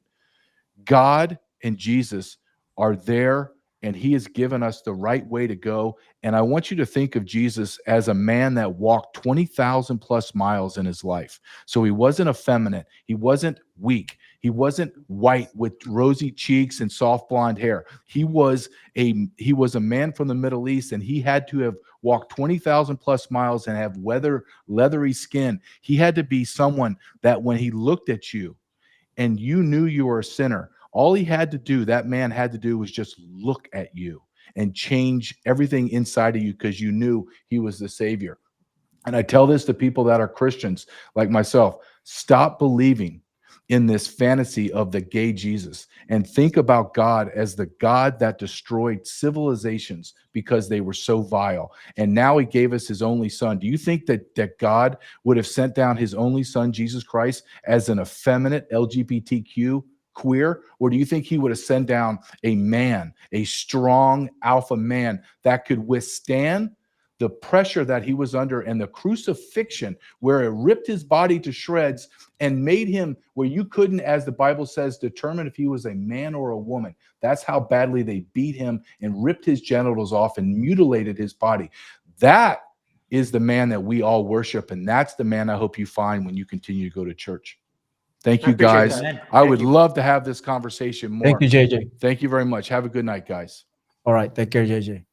God and Jesus are there, and he has given us the right way to go. And I want you to think of Jesus as a man that walked 20,000 plus miles in his life. So he wasn't effeminate. He wasn't weak. He wasn't white with rosy cheeks and soft blonde hair. He was a man from the Middle East, and he had to have walked 20,000 plus miles and have leathery skin. He had to be someone that when he looked at you and you knew you were a sinner, all he had to do, that man had to do, was just look at you and change everything inside of you, because you knew he was the Savior. And I tell this to people that are Christians like myself: stop believing in this fantasy of the gay Jesus, and think about God as the God that destroyed civilizations because they were so vile. And now he gave us his only son. Do you think that God would have sent down his only son, Jesus Christ, as an effeminate LGBTQ queer? Or do you think he would have sent down a man, a strong alpha man that could withstand the pressure that he was under and the crucifixion, where it ripped his body to shreds and made him where you couldn't, as the Bible says, determine if he was a man or a woman? That's how badly they beat him and ripped his genitals off and mutilated his body. That is the man that we all worship, and that's the man I hope you find when you continue to go to church. Thank you, guys. I would love to have this conversation more. Thank you, JJ. Thank you very much. Have a good night, guys. All right. Take care, JJ.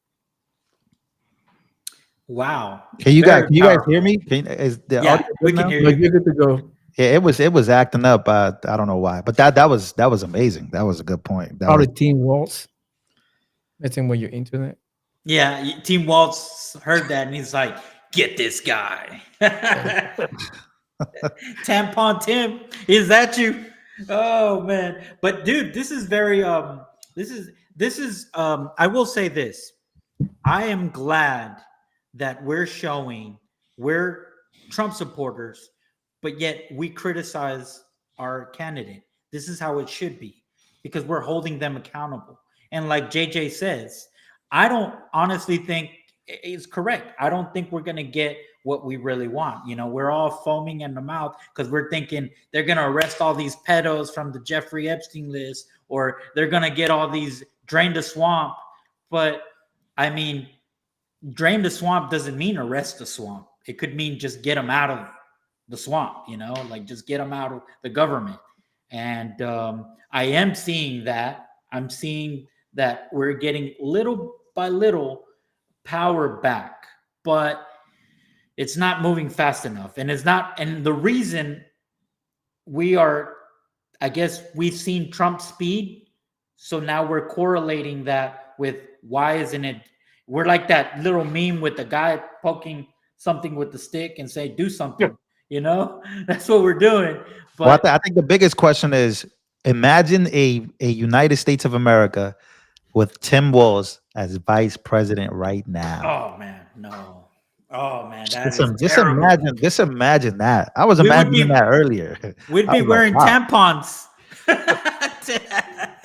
Wow. Can you guys hear me? Is the audio we good can now? hear Like, you. you're good to go. Yeah, it was acting up. I don't know why, but that was amazing. That was a good point. That Probably was, Team Waltz. Messing with your internet. Yeah, Team Waltz heard that and he's like, get this guy. Tampon Tim, is that you? Oh man. But dude, this is very this is I will say this. I am glad that we're Trump supporters, but yet we criticize our candidate. This is how it should be, because we're holding them accountable. And like JJ says, I don't honestly think it's correct. I don't think we're going to get what we really want. You know, we're all foaming in the mouth because we're thinking they're going to arrest all these pedos from the Jeffrey Epstein list, or they're going to get all these drain the swamp. But I mean, drain the swamp doesn't mean arrest the swamp. it could mean just get them out of the swamp, like just get them out of the government. And I am seeing that. I'm seeing that we're getting little by little power back, but it's not moving fast enough. And it's not, and the reason I guess we've seen Trump's speed. So now we're correlating that with why isn't it, we're like that little meme with the guy poking something with the stick and say, do something, that's what we're doing. But I think the biggest question is, imagine a United States of America with Tim Walz as vice president right now. oh man, no. Oh man, that Just, is terrible. just imagine that. I was We would imagining that earlier. We'd I be was like, wearing wow. tampons.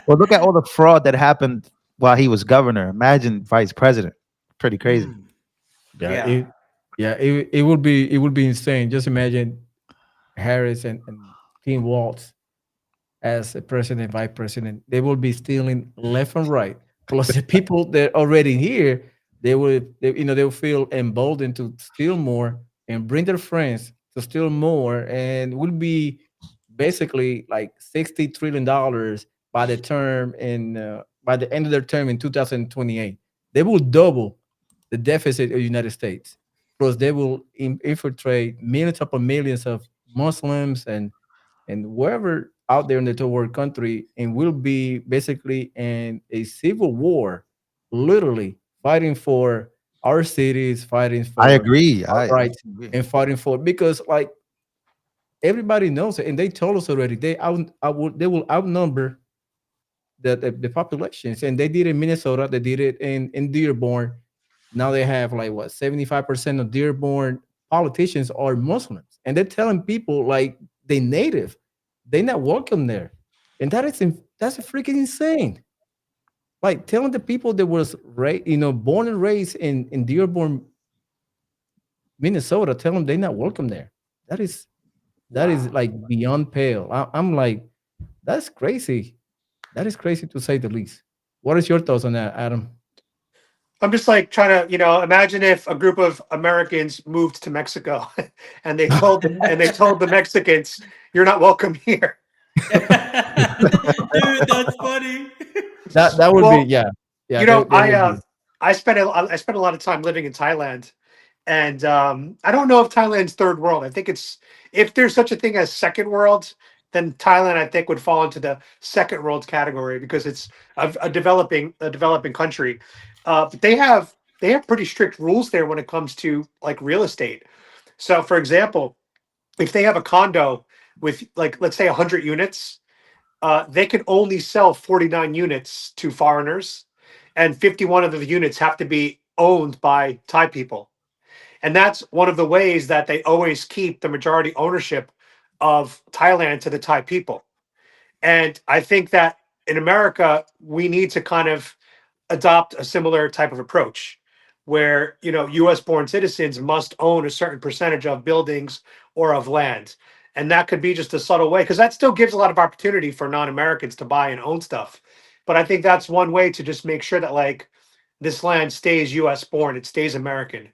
Well, look at all the fraud that happened while he was governor. Imagine vice president. Pretty crazy. Yeah, it would be insane. Just imagine Harris and Tim Walz as a president, vice president. They will be stealing left and right. Plus, the people that already here, they will feel emboldened to steal more and bring their friends to steal more, and will be basically like $60 trillion by the term by the end of their term in 2028. They will double the deficit of the United States. Plus, they will infiltrate millions upon millions of Muslims and wherever out there in the third world country, and will be basically in a civil war, literally fighting for our cities, fighting for I agree. our I rights, agree. and fighting for, because like everybody knows it, and they told us already, they will outnumber the populations, and they did it in Minnesota, they did it in Dearborn. Now they have like what 75% of Dearborn politicians are Muslims, and they're telling people like they native, they not welcome there, and that's a freaking insane. Like telling the people that was born and raised in Dearborn, Minnesota, tell them they not welcome there. That is like beyond pale. I'm like, that's crazy. That is crazy to say the least. What is your thoughts on that, Adam? I'm just like trying to, imagine if a group of Americans moved to Mexico and they told the Mexicans, "You're not welcome here." Dude, that's funny. That would Well, be, yeah. I spent a lot of time living in Thailand, and I don't know if Thailand's third world. I think if there's such a thing as second world, then Thailand I think would fall into the second world category because it's a developing country. But they have pretty strict rules there when it comes to like real estate. So, for example, if they have a condo with like let's say 100 units, they can only sell 49 units to foreigners, and 51 of the units have to be owned by Thai people. And that's one of the ways that they always keep the majority ownership of Thailand to the Thai people. And I think that in America, we need to kind of adopt a similar type of approach where, US born citizens must own a certain percentage of buildings or of land. And that could be just a subtle way, because that still gives a lot of opportunity for non-Americans to buy and own stuff. But I think that's one way to just make sure that like this land stays US born, it stays American.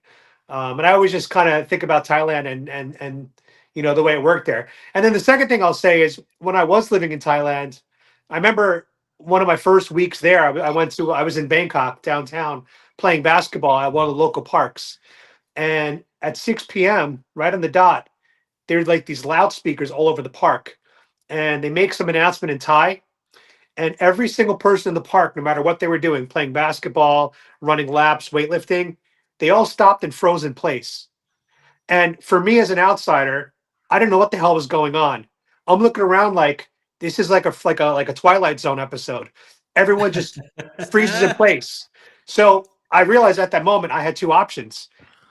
And I always just kind of think about Thailand and the way it worked there. And then the second thing I'll say is when I was living in Thailand, I remember one of my first weeks there, I was in Bangkok downtown playing basketball at one of the local parks. And at 6 p.m., right on the dot, there's like these loudspeakers all over the park. And they make some announcement in Thai. And every single person in the park, no matter what they were doing, playing basketball, running laps, weightlifting, they all stopped and froze in place. And for me as an outsider, I didn't know what the hell was going on. I'm looking around like this is like a Twilight Zone episode. Everyone just freezes in place. So I realized at that moment I had two options: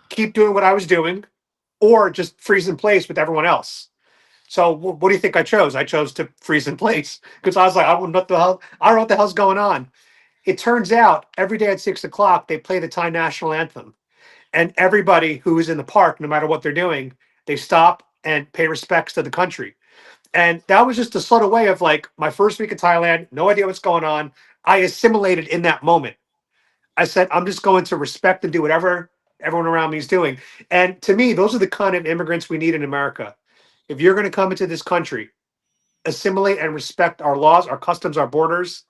keep doing what I was doing, or just freeze in place with everyone else. So what do you think I chose? I chose to freeze in place because I was like, I don't know what the hell. I don't know what the hell's going on. It turns out every day at 6 o'clock they play the Thai national anthem, and everybody who is in the park, no matter what they're doing, they stop and pay respects to the country. And that was just a subtle way of like my first week in Thailand, no idea what's going on. I assimilated in that moment. I said, I'm just going to respect and do whatever everyone around me is doing. And to me, those are the kind of immigrants we need in America. If you're going to come into this country, assimilate and respect our laws, our customs, our borders.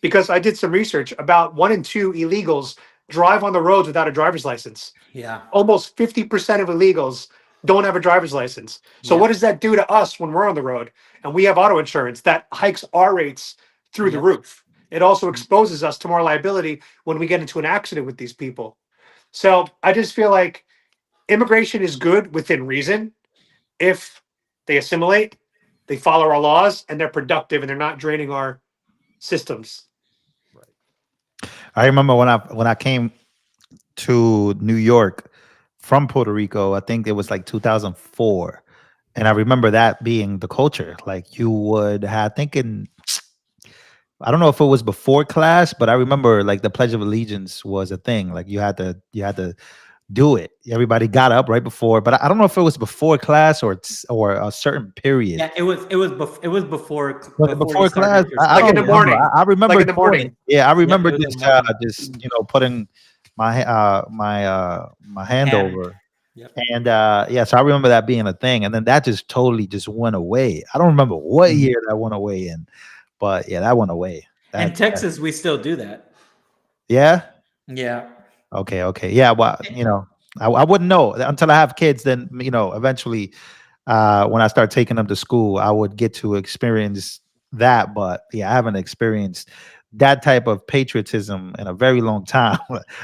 Because I did some research, about 1 in 2 illegals drive on the roads without a driver's license. Yeah. Almost 50% of illegals don't have a driver's license. So what does that do to us when we're on the road and we have auto insurance? That hikes our rates through the roof. It also exposes us to more liability when we get into an accident with these people. So I just feel like immigration is good within reason if they assimilate, they follow our laws, and they're productive and they're not draining our systems. I remember when I came to New York from Puerto Rico. I think it was like 2004, and I remember that being the culture. Like you would have, I think in, I don't know if it was before class, but I remember like the Pledge of Allegiance was a thing. Like you had to do it. Everybody got up right before, but I don't know if it was before class or a certain period. Yeah, it was before Before you class. started your I Like in don't the remember. morning. I remember Like in the doing morning. it. Yeah, I remember it was in just the morning. just putting my hand Hand. over. Yep. And yeah, so I remember that being a thing, and then that just totally just went away. I don't remember what year that went away in, but yeah, that went away. In Texas, we still do that. Yeah. Yeah. Okay. Yeah. Well, I wouldn't know until I have kids. Then eventually, when I start taking them to school, I would get to experience that. But yeah, I haven't experienced that type of patriotism in a very long time.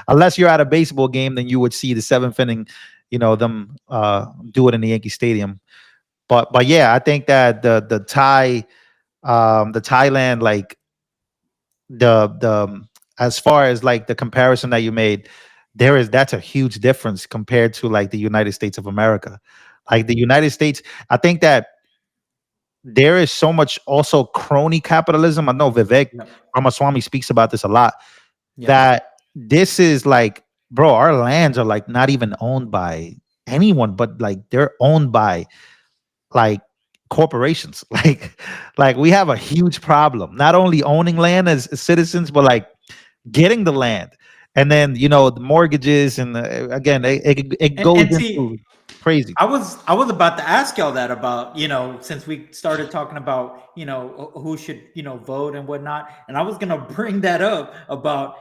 Unless you're at a baseball game, then you would see the seventh inning, them do it in the Yankee Stadium. But yeah, I think that the Thailand, like the as far as like the comparison that you made, that's a huge difference compared to like the United States of America. Like the United States, I think that there is so much also crony capitalism. I know Vivek Yep. Ramaswamy speaks about this a lot. Yep. That this is like, bro, our lands are like not even owned by anyone, but like they're owned by like corporations. Like we have a huge problem, not only owning land as citizens, but like getting the land. And then the mortgages and again it goes And see, into crazy. I was about to ask y'all that about, since we started talking about, who should, vote and whatnot. And I was gonna bring that up about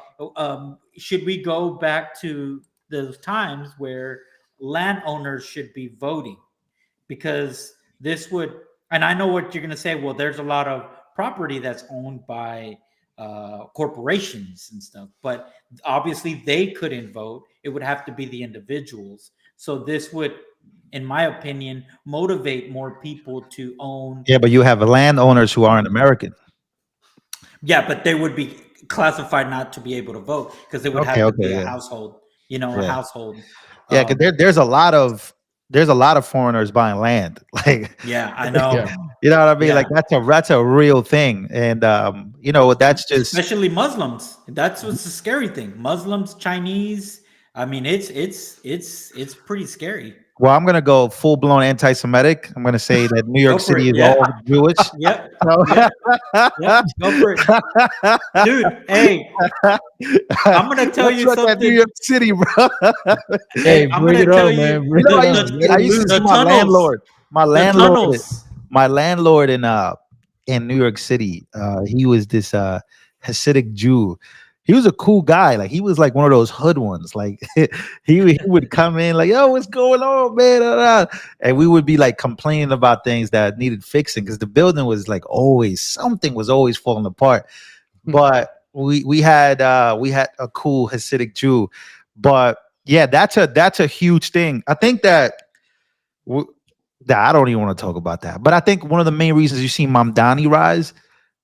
should we go back to those times where landowners should be voting? Because this would, and I know what you're gonna say, well, there's a lot of property that's owned by corporations and stuff, but obviously they couldn't vote. It would have to be the individuals. So this would, in my opinion, motivate more people to own. Yeah, but you have landowners who aren't American. Yeah, but they would be classified not to be able to vote because it would have to be a household, a household. Yeah, because there's a lot of foreigners buying land. Like, yeah, I know. Yeah. You know what I mean? Yeah. Like that's a real thing, and that's just especially Muslims. That's what's the scary thing. Muslims, Chinese. I mean, it's pretty scary. Well, I'm gonna go full blown anti-Semitic. I'm gonna say that New York City is all Jewish. Yep. Yep. Go for it, dude. Hey, I'm gonna tell you something. New York City, bro. Hey, I'm bring gonna it tell on, you, man. Bring it on. I used to see my landlord in New York City. He was this Hasidic Jew. He was a cool guy. Like he was like one of those hood ones. Like he would come in like, "Yo, what's going on, man?" And we would be like complaining about things that needed fixing because the building was like something was always falling apart. But we had a cool Hasidic Jew. But yeah, that's a huge thing. I think that I don't even want to talk about that. But I think one of the main reasons you see Mamdani rise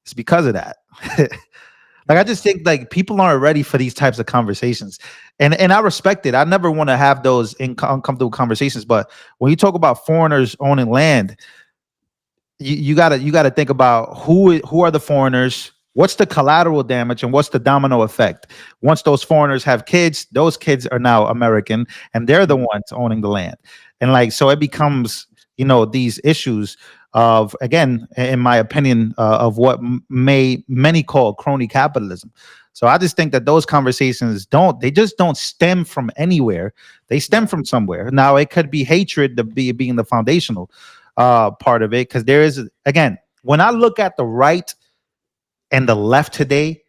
is because of that. Like I just think like people aren't ready for these types of conversations, and I respect it. I never want to have those uncomfortable conversations. But when you talk about foreigners owning land, you gotta think about who are the foreigners, what's the collateral damage, and what's the domino effect. Once those foreigners have kids, those kids are now American, and they're the ones owning the land, and like so it becomes these issues of, again, in my opinion, of what many call crony capitalism. So I just think that those conversations just don't stem from anywhere. They stem from somewhere. Now it could be hatred being the foundational part of it, because there is, again, when I look at the right and the left today,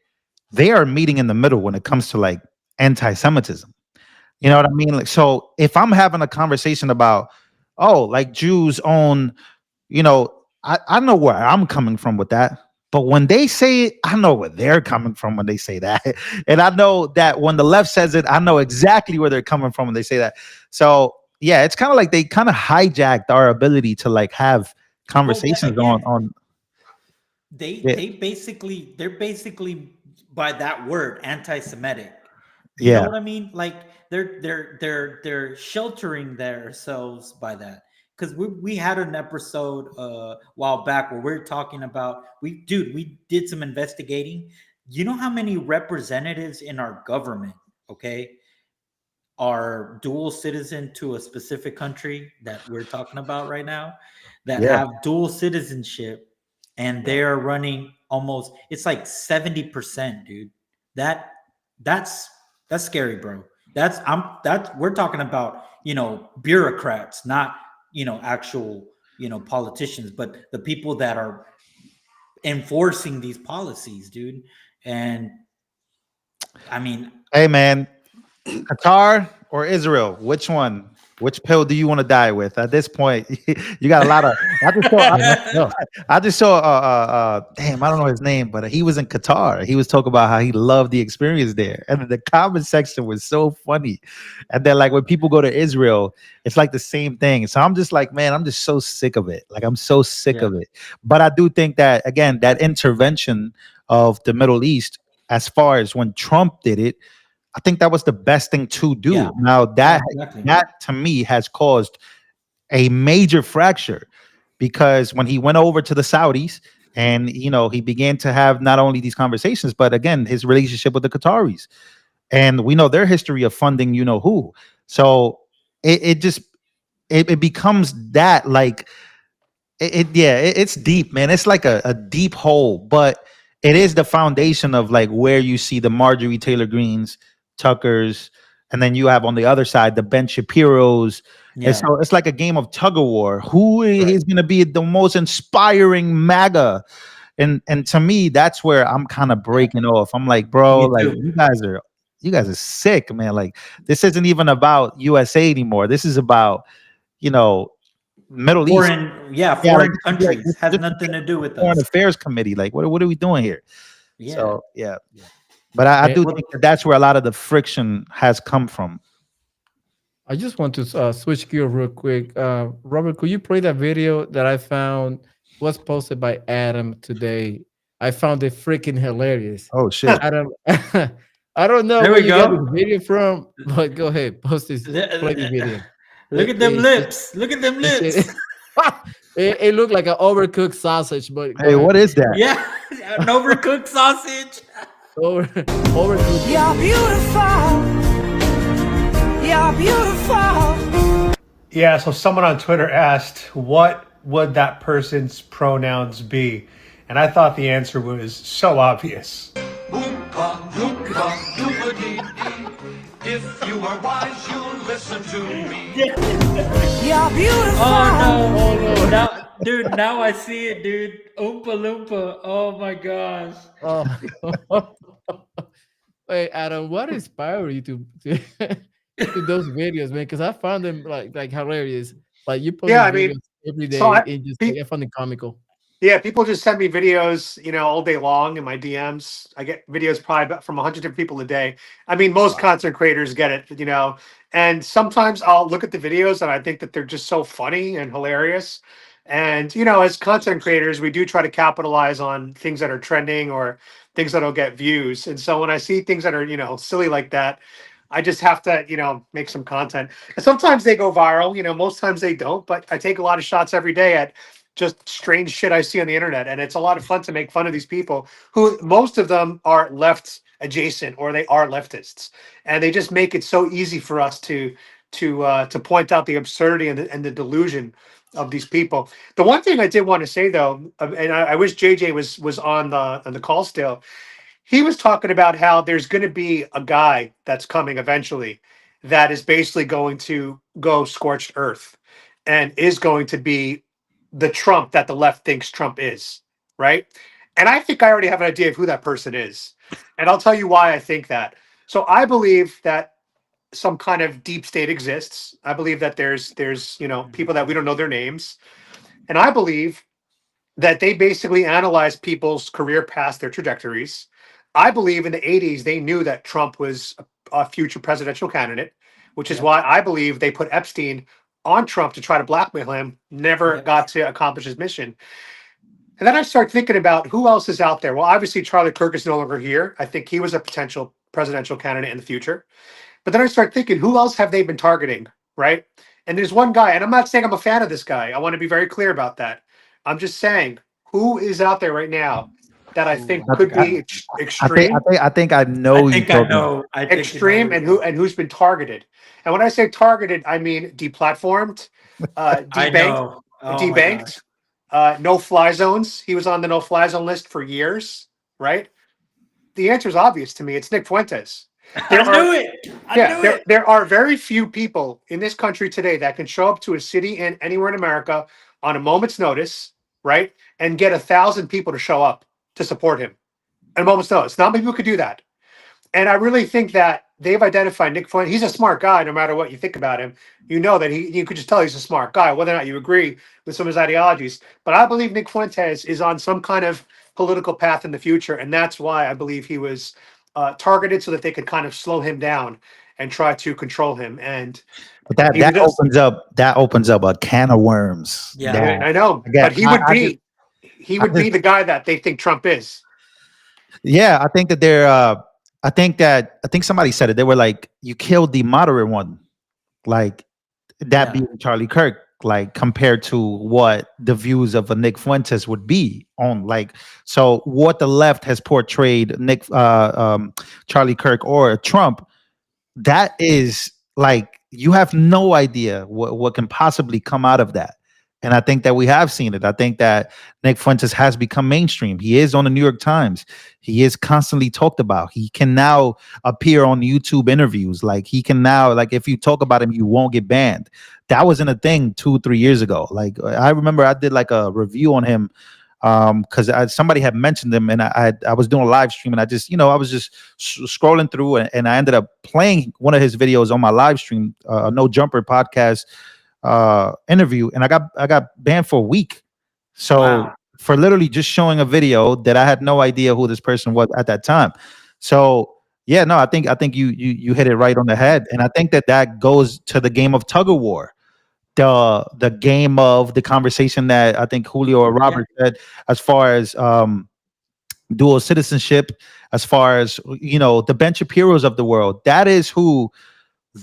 they are meeting in the middle when it comes to like anti-Semitism. You know what I mean? Like, so if I'm having a conversation about, oh, like Jews own, I know where I'm coming from with that. But when they say it, I know where they're coming from when they say that. And I know that when the left says it, I know exactly where they're coming from when they say that. So yeah, it's kind of like they kind of hijacked our ability to like have conversations on they're basically by that word anti-Semitic. You know yeah. what I mean? Like they're sheltering themselves by that. Because we had an episode a while back where we're talking about we did some investigating. You know how many representatives in our government, okay, are dual citizen to a specific country that we're talking about right now, that Yeah. have dual citizenship, and they are running almost, it's like 70%, dude. That's scary, bro. That's we're talking about, bureaucrats, not, actual, politicians, but the people that are enforcing these policies, dude. And I mean, Hey man, Qatar or Israel? Which one? Which pill do you want to die with? At this point, you got a lot of. I just saw. No. I just saw. Damn, I don't know his name, but he was in Qatar. He was talking about how he loved the experience there, and the comment section was so funny. And then, like when people go to Israel, it's like the same thing. So I'm just like, man, I'm just so sick of it. Like I'm so sick Yeah. of it. But I do think that again, that intervention of the Middle East, as far as when Trump did it, I think that was the best thing to do. Yeah. Now that exactly. that to me has caused a major fracture, because when he went over to the Saudis and he began to have not only these conversations, but again his relationship with the Qataris, and we know their history of funding who. So it just it becomes that like it's deep, man. It's like a deep hole, but it is the foundation of like where you see the Marjorie Taylor Greens, Tuckers, and then you have on the other side the Ben Shapiro's. Yeah. And so it's like a game of tug of war. Who is going to be the most inspiring MAGA? And to me, that's where I'm kind of breaking off. I'm like, bro, Me like too. you guys are sick, man. Like this isn't even about USA anymore. This is about Middle East. Foreign Yeah, like, countries this has is nothing to do with Foreign us. Affairs Committee. Like, what are we doing here? Yeah. So yeah, but I do Well, think that that's where a lot of the friction has come from. I just want to switch gear real quick. Robert, could you play that video that I found was posted by Adam today? I found it freaking hilarious. Oh shit! Adam, I don't know There where we you got go. this video from, but go ahead, post this, play the video. Look at them lips. Look at them lips. It looked like an overcooked sausage, but go Hey, ahead. what is that? Yeah, an overcooked sausage. Overcooked. You're beautiful. You're beautiful. Yeah, so someone on Twitter asked, what would that person's pronouns be? And I thought the answer was so obvious. If you are wise, you'll listen to me. You're beautiful. Oh no. Now, dude, now I see it, dude. Oompa Loompa. Oh my gosh. Wait, Adam, what inspired you to those videos, man? Because I found them like hilarious. Like you post videos every day and just I found it comical. Yeah, people just send me videos, all day long in my DMs. I get videos probably from 100 different people a day. I mean, most content creators get it, and sometimes I'll look at the videos and I think that they're just so funny and hilarious. And, as content creators, we do try to capitalize on things that are trending or things that'll get views. And so when I see things that are, silly like that, I just have to, make some content. And sometimes they go viral, most times they don't, but I take a lot of shots every day at just strange shit I see on the internet. And it's a lot of fun to make fun of these people who most of them are left adjacent or they are leftists. And they just make it so easy for us to point out the absurdity and the delusion of these people. The one thing I did want to say though, and I wish JJ was on the call still, he was talking about how there's going to be a guy that's coming eventually that is basically going to go scorched earth and is going to be the Trump that the left thinks Trump is, right? And I think I already have an idea of who that person is. And I'll tell you why I think that. So I believe that some kind of deep state exists. I believe that there's people that we don't know their names. And I believe that they basically analyze people's career paths, their trajectories. I believe in the 80s, they knew that Trump was a future presidential candidate, which is why I believe they put Epstein on Trump to try to blackmail him, never got to accomplish his mission. And then I start thinking about who else is out there. Well, obviously, Charlie Kirk is no longer here. I think he was a potential presidential candidate in the future. But then I start thinking, who else have they been targeting, right? And there's one guy, and I'm not saying I'm a fan of this guy. I want to be very clear about that. I'm just saying, who is out there right now that I think could be extreme? I think I know. Extreme, and who's been targeted. And when I say targeted, I mean deplatformed, debanked, debanked, no-fly zones. He was on the no-fly zone list for years, right? The answer is obvious to me. It's Nick Fuentes. I knew it. There are very few people in this country today that can show up to a city and anywhere in America on a moment's notice, right, and get 1,000 people to show up to support him at a moment's notice. Not many people could do that. And I really think that they've identified Nick Fuentes. He's a smart guy, no matter what you think about him. You know that you could just tell he's a smart guy, whether or not you agree with some of his ideologies. But I believe Nick Fuentes is on some kind of political path in the future, and that's why I believe he was targeted so that they could kind of slow him down and try to control him. And but that opens up a can of worms. Yeah, I know. Again, but he would be the guy that they think Trump is. Yeah, I think that they're. I think somebody said it. They were like, "You killed the moderate one," like that being Charlie Kirk. Like compared to what the views of a Nick Fuentes would be on, like, so what the left has portrayed Charlie Kirk or Trump, that is like you have no idea what can possibly come out of that. And I think that we have seen it. I think that Nick Fuentes has become mainstream. He is on the New York Times. He is constantly talked about. He can now appear on YouTube interviews. Like he can now, like if you talk about him, you won't get banned. That wasn't a thing 2-3 years ago. Like I remember I did like a review on him because somebody had mentioned him, and I was doing a live stream, and I just, I was just scrolling through, and I ended up playing one of his videos on my live stream, No Jumper podcast interview, and I got banned for a week. So for literally just showing a video that I had no idea who this person was at that time. So yeah, no, I think you hit it right on the head, and I think that goes to the game of tug of war. The game of the conversation that I think Julio or Robert said, as far as dual citizenship, as far as the Ben Shapiro's of the world. That is who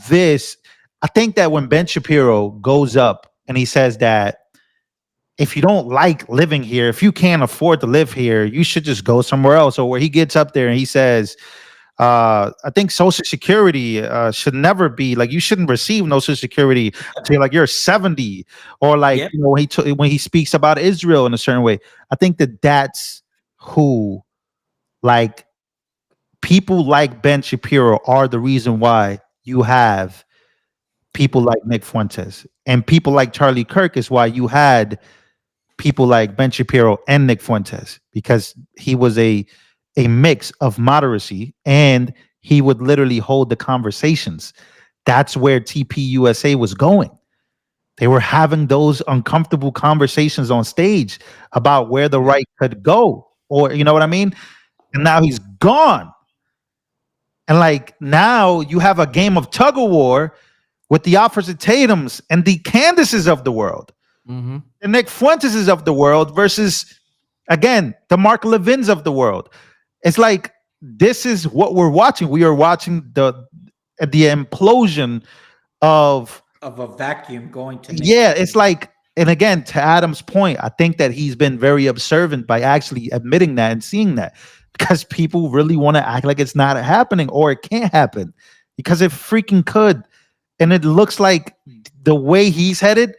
this. I think that when Ben Shapiro goes up and he says that if you don't like living here, if you can't afford to live here, you should just go somewhere else. Or where he gets up there and he says, I think Social Security should never be like, you shouldn't receive no Social Security until like you're 70, or like when he speaks about Israel in a certain way. I think that's who, like, people like Ben Shapiro are the reason why you have people like Nick Fuentes, and people like Charlie Kirk is why you had people like Ben Shapiro and Nick Fuentes, because he was a mix of moderacy, and he would literally hold the conversations. That's where TPUSA was going. They were having those uncomfortable conversations on stage about where the right could go, or you know what I mean? And now he's gone. And like now you have a game of tug of war with the Offers Tatums and the Candaces of the world, the Nick Fuenteses of the world versus, again, the Mark Levins of the world. It's like, this is what we're watching. We are watching the implosion of a vacuum going to. It's like, and again, to Adam's point, I think that he's been very observant by actually admitting that and seeing that, because people really want to act like it's not happening or it can't happen, because it freaking could. And it looks like the way he's headed,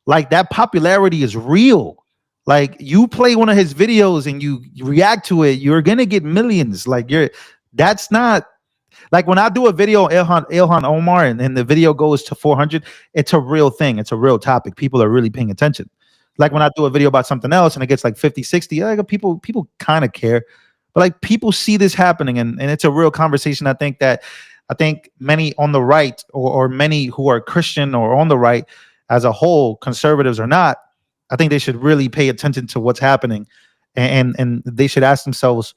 like that popularity is real. Like you play one of his videos and you react to it, you're gonna get millions. Like that's not like when I do a video on Ilhan Omar and the video goes to 400, it's a real thing. It's a real topic. People are really paying attention. Like when I do a video about something else and it gets like 50, 60, like people kind of care. But like people see this happening and it's a real conversation. I think many on the right or many who are Christian or on the right as a whole, conservatives or not, I think they should really pay attention to what's happening and they should ask themselves,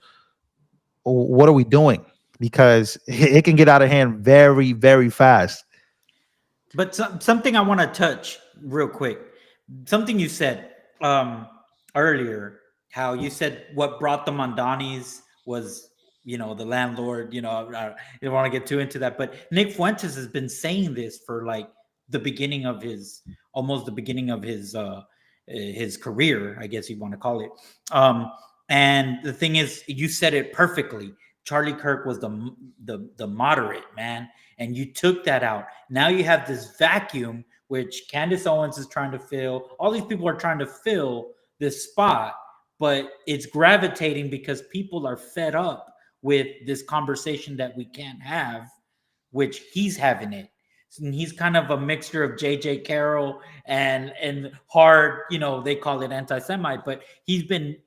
what are we doing? Because it can get out of hand very, very fast. But something I want to touch real quick. Something you said earlier, how you said what brought the Mondanis was, the landlord. I don't want to get too into that, but Nick Fuentes has been saying this for like the beginning of almost the beginning of his career, I guess you want to call it. And the thing is, you said it perfectly. Charlie Kirk was the moderate, man, and you took that out. Now you have this vacuum which Candace Owens is trying to fill. All these people are trying to fill this spot, but it's gravitating because people are fed up with this conversation that we can't have, which he's having it. And he's kind of a mixture of J.J. Carroll and hard, they call it anti-Semite, but he's been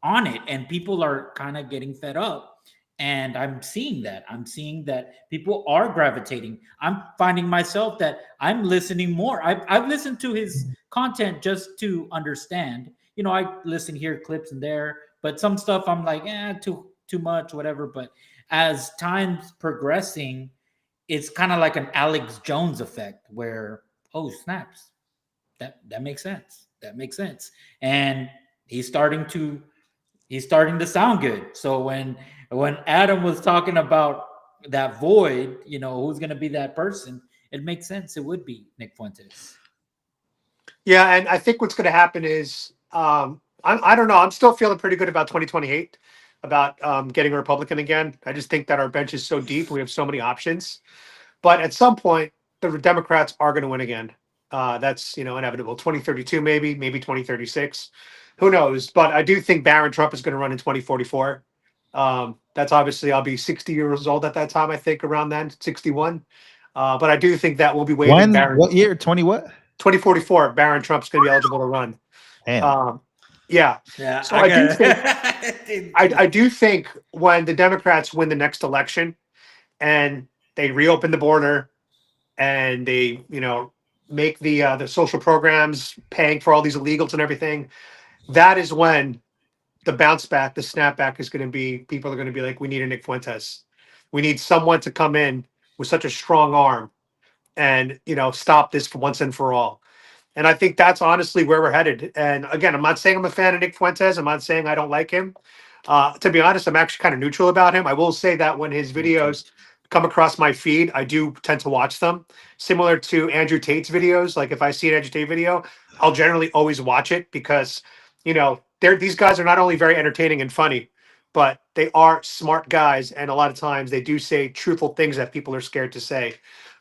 on it and people are kind of getting fed up. And I'm seeing that people are gravitating. I'm finding myself that I'm listening more. I've listened to his content just to understand. I listen here clips and there, but some stuff I'm like, too much, whatever. But as time's progressing, it's kind of like an Alex Jones effect where, oh snaps, that makes sense. That makes sense. And he's starting to sound good. So when Adam was talking about that void, who's going to be that person, it makes sense. It would be Nick Fuentes. Yeah, and I think what's going to happen is, I don't know. I'm still feeling pretty good about 2028, about getting a Republican again. I just think that our bench is so deep. We have so many options. But at some point, the Democrats are going to win again. That's inevitable. 2032, maybe 2036. Who knows? But I do think Barron Trump is going to run in 2044. That's obviously I'll be 60 years old at that time. I think around then, 61. But I do think that we'll be waiting. What year? 20 what? 2044. Barron Trump's going to be eligible to run. Damn. Yeah. So I do think I do think when the Democrats win the next election and they reopen the border and they make the social programs paying for all these illegals and everything, that is when the bounce back, the snapback is going to be, people are going to be like, we need a Nick Fuentes. We need someone to come in with such a strong arm and, stop this for once and for all. And I think that's honestly where we're headed. And again, I'm not saying I'm a fan of Nick Fuentes. I'm not saying I don't like him. To be honest, I'm actually kind of neutral about him. I will say that when his videos come across my feed, I do tend to watch them. Similar to Andrew Tate's videos. Like if I see an Andrew Tate video, I'll generally always watch it because, these guys are not only very entertaining and funny, but they are smart guys. And a lot of times they do say truthful things that people are scared to say.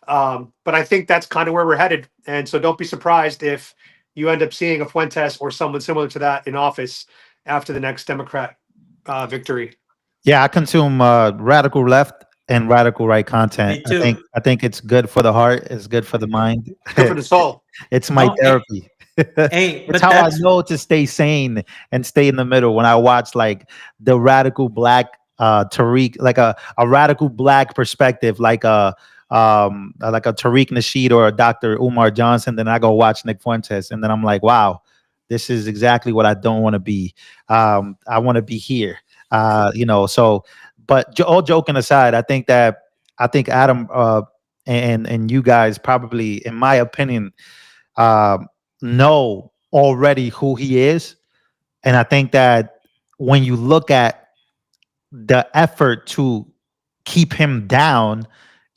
But I think that's kind of where we're headed. And so don't be surprised if you end up seeing a Fuentes or someone similar to that in office after the next Democrat victory. Yeah, I consume radical left and radical right content. Me too. I think it's good for the heart. It's good for the mind. Good for the soul. It's my therapy. Hey, it's how I know to stay sane and stay in the middle when I watch like the radical black Tariq, like a radical black perspective, like a Tariq Nasheed or a Dr. Umar Johnson. Then I go watch Nick Fuentes, and then I'm like, wow, this is exactly what I don't want to be. I want to be here. So, but all joking aside, I think Adam and you guys probably, in my opinion, know already who he is. And I think that when you look at the effort to keep him down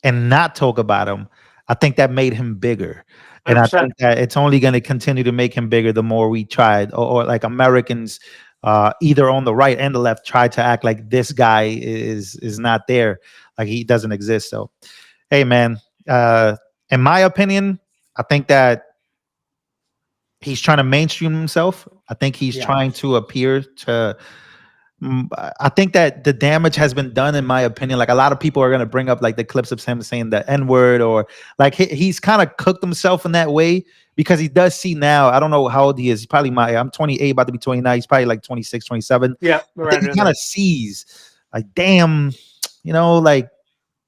and not talk about him, I think that made him bigger. And 100%. I think that it's only going to continue to make him bigger the more we try, or like Americans, either on the right and the left, try to act like this guy is not there, like he doesn't exist. So, hey, man, in my opinion, I think that he's trying to mainstream himself. I think he's Yeah. trying to appear to. I think that the damage has been done, in my opinion. Like a lot of people are going to bring up like the clips of him saying the N word, or like he's kind of cooked himself in that way because he does see now. I don't know how old he is. He's probably I'm 28, about to be 29. He's probably like 26, 27. Yeah, I right think he in kind there. of sees like, damn, like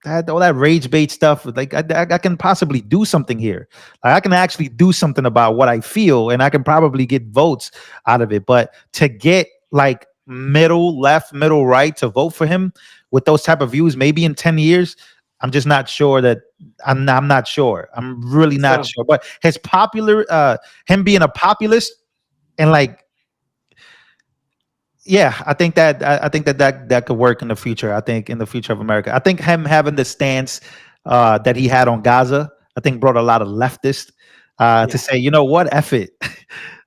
all that rage bait stuff. Like I can possibly do something here. Like I can actually do something about what I feel, and I can probably get votes out of it. But to get like middle left, middle right to vote for him with those type of views, maybe in 10 years, I'm just not sure that I'm not sure. I'm really not So sure. But his him being a populist and like, yeah, I think that that could work in the future. I think in the future of America, I think him having the stance that he had on Gaza, I think brought a lot of leftists to say, you know what, F it.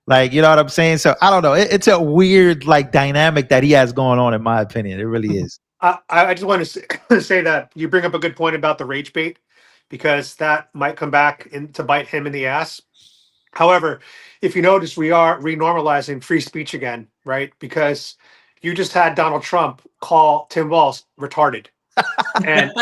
Like, you know what I'm saying? So I don't know. It's a weird like dynamic that he has going on, in my opinion. It really is. I just want to say that you bring up a good point about the rage bait, because that might come back to bite him in the ass. However, if you notice, we are renormalizing free speech again, right? Because you just had Donald Trump call Tim Walz retarded. And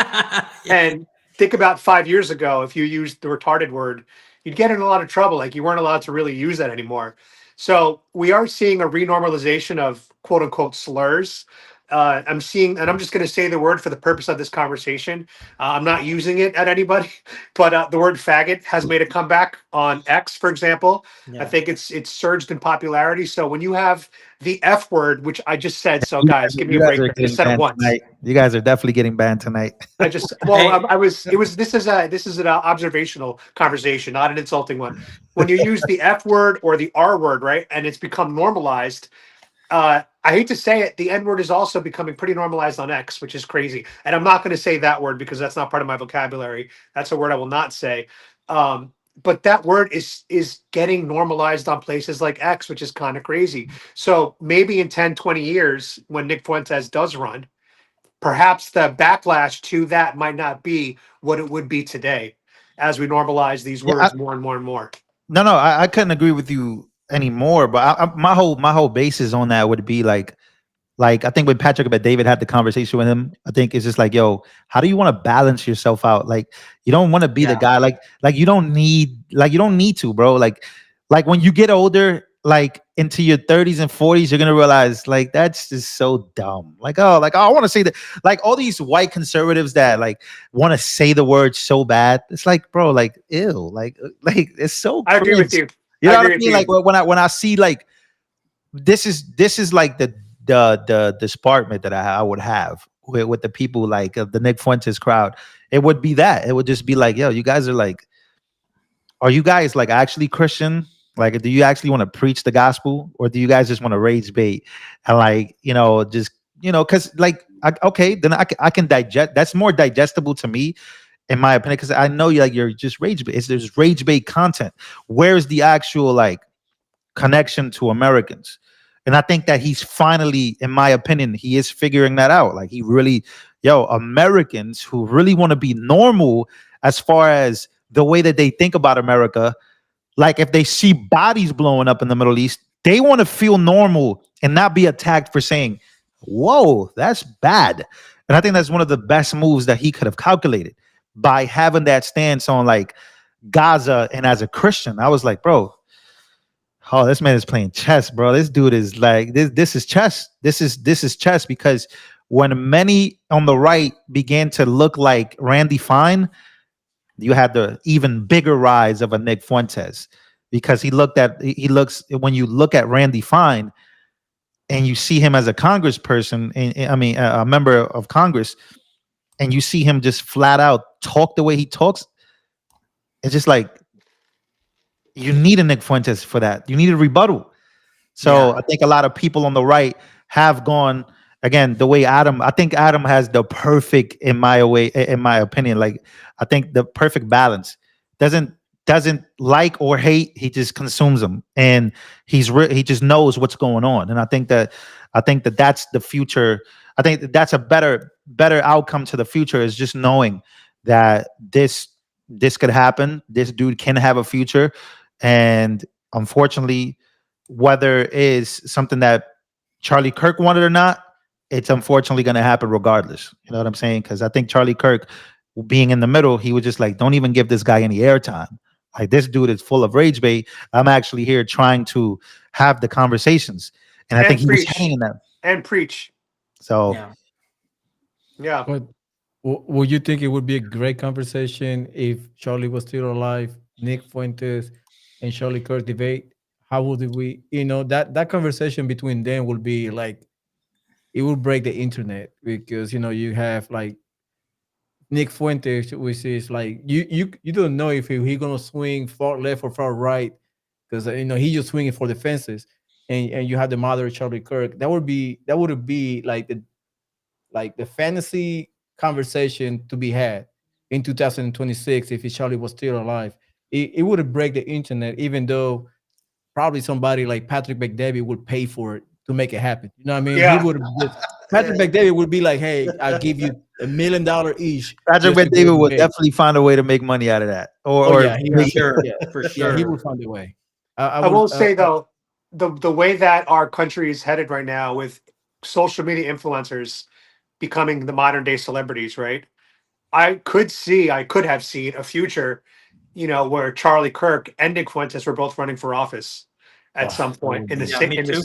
and think about 5 years ago, if you used the retarded word, you'd get in a lot of trouble. Like you weren't allowed to really use that anymore. So we are seeing a renormalization of quote unquote slurs. I'm seeing, and I'm just going to say the word for the purpose of this conversation. I'm not using it at anybody, but the word faggot has made a comeback on X, for example. I Yeah. think it's surged in popularity. So when you have the F word, which I just said, so You guys, guys, give me you a guys break. are There. I just getting said it banned once. tonight. You guys are definitely getting banned tonight. I just well, Hey. I was it was this is an observational conversation, not an insulting one. When you use the F word or the R word, right, and it's become normalized. I hate to say it, the N word is also becoming pretty normalized on X, which is crazy. And I'm not going to say that word because that's not part of my vocabulary. That's a word I will not say. But that word is getting normalized on places like X, which is kind of crazy. So maybe in 10, 20 years, when Nick Fuentes does run, perhaps the backlash to that might not be what it would be today as we normalize these Yeah, words more and more and more. no, I couldn't agree with you anymore. But my whole basis on that would be like I think when Patrick Bet David had the conversation with him, I think it's just like, yo, how do you want to balance yourself out? Like you don't want to be the guy like you don't need to, bro. Like when you get older, like into your 30s and 40s, you're gonna realize like that's just so dumb. Like, oh, I want to say that, like all these white conservatives that like want to say the word so bad. It's like, bro, like ew, like it's so I agree with cringe. you. You I know what agree I with mean? you. Like when I see like this is like the dispartment that I would have with the people like the Nick Fuentes crowd. It would be that. It would just be like, yo, you guys are you guys like actually Christian? Like, do you actually want to preach the gospel, or do you guys just want to rage bait and like, just because like okay, then I can digest. That's more digestible to me, in my opinion, because I know you're just rage bait. There's rage bait content. Where's the actual like connection to Americans? And I think that he's finally, in my opinion, he is figuring that out. Like he really, Americans who really want to be normal as far as the way that they think about America. Like if they see bodies blowing up in the Middle East, they want to feel normal and not be attacked for saying, whoa, that's bad. And I think that's one of the best moves that he could have calculated by having that stance on like Gaza. And as a Christian, I was like, bro, oh, this man is playing chess, bro. This dude is like this is chess. This is chess, because when many on the right began to look like Randy Fine, you had the even bigger rise of a Nick Fuentes, because he looks, when you look at Randy Fine and you see him as a congressperson, I mean a member of Congress, and you see him just flat out talk the way he talks, it's just like you need a Nick Fuentes for that. You need a rebuttal. So Yeah. I think a lot of people on the right have gone again the way Adam. I think Adam has the perfect, in my opinion. Like I think the perfect balance. Doesn't like or hate. He just consumes them, and he just knows what's going on. And I think that that's the future. I think that's a better outcome to the future, is just knowing that this could happen. This dude can have a future, and unfortunately, whether it is something that Charlie Kirk wanted or not, it's unfortunately going to happen regardless. You know what I'm saying? Because I think Charlie Kirk, being in the middle, he was just like, don't even give this guy any airtime. Like, this dude is full of rage bait. I'm actually here trying to have the conversations, and I think And he was preach. hitting them. And preach. So Yeah. Yeah. But would you think it would be a great conversation if Charlie was still alive, Nick Fuentes and Charlie Kirk debate? How would we, that conversation between them would be like, it would break the internet because, you have like Nick Fuentes, which is like, you don't know if he gonna swing far left or far right because, he just swinging for the fences. And you have the mother Charlie Kirk. That would be like the fantasy conversation to be had in 2026 if Charlie was still alive. It would break the internet, even though probably somebody like Patrick McDavid would pay for it to make it happen. You know what I mean? He Yeah. would just Patrick McDavid would be like, "Hey, I'll give you $1 million each." Patrick Just to Bet go David would debate. definitely find a way to make money out of that, Oh or yeah, he For has. make it. sure. Yeah, For yeah, he sure. will find a way. I I will will. say though, the way that our country is headed right now with social media influencers becoming the modern day celebrities, right? I could have seen a future, where Charlie Kirk and Nick Fuentes were both running for office at Oh, some that point would in the be. Yeah, same me too.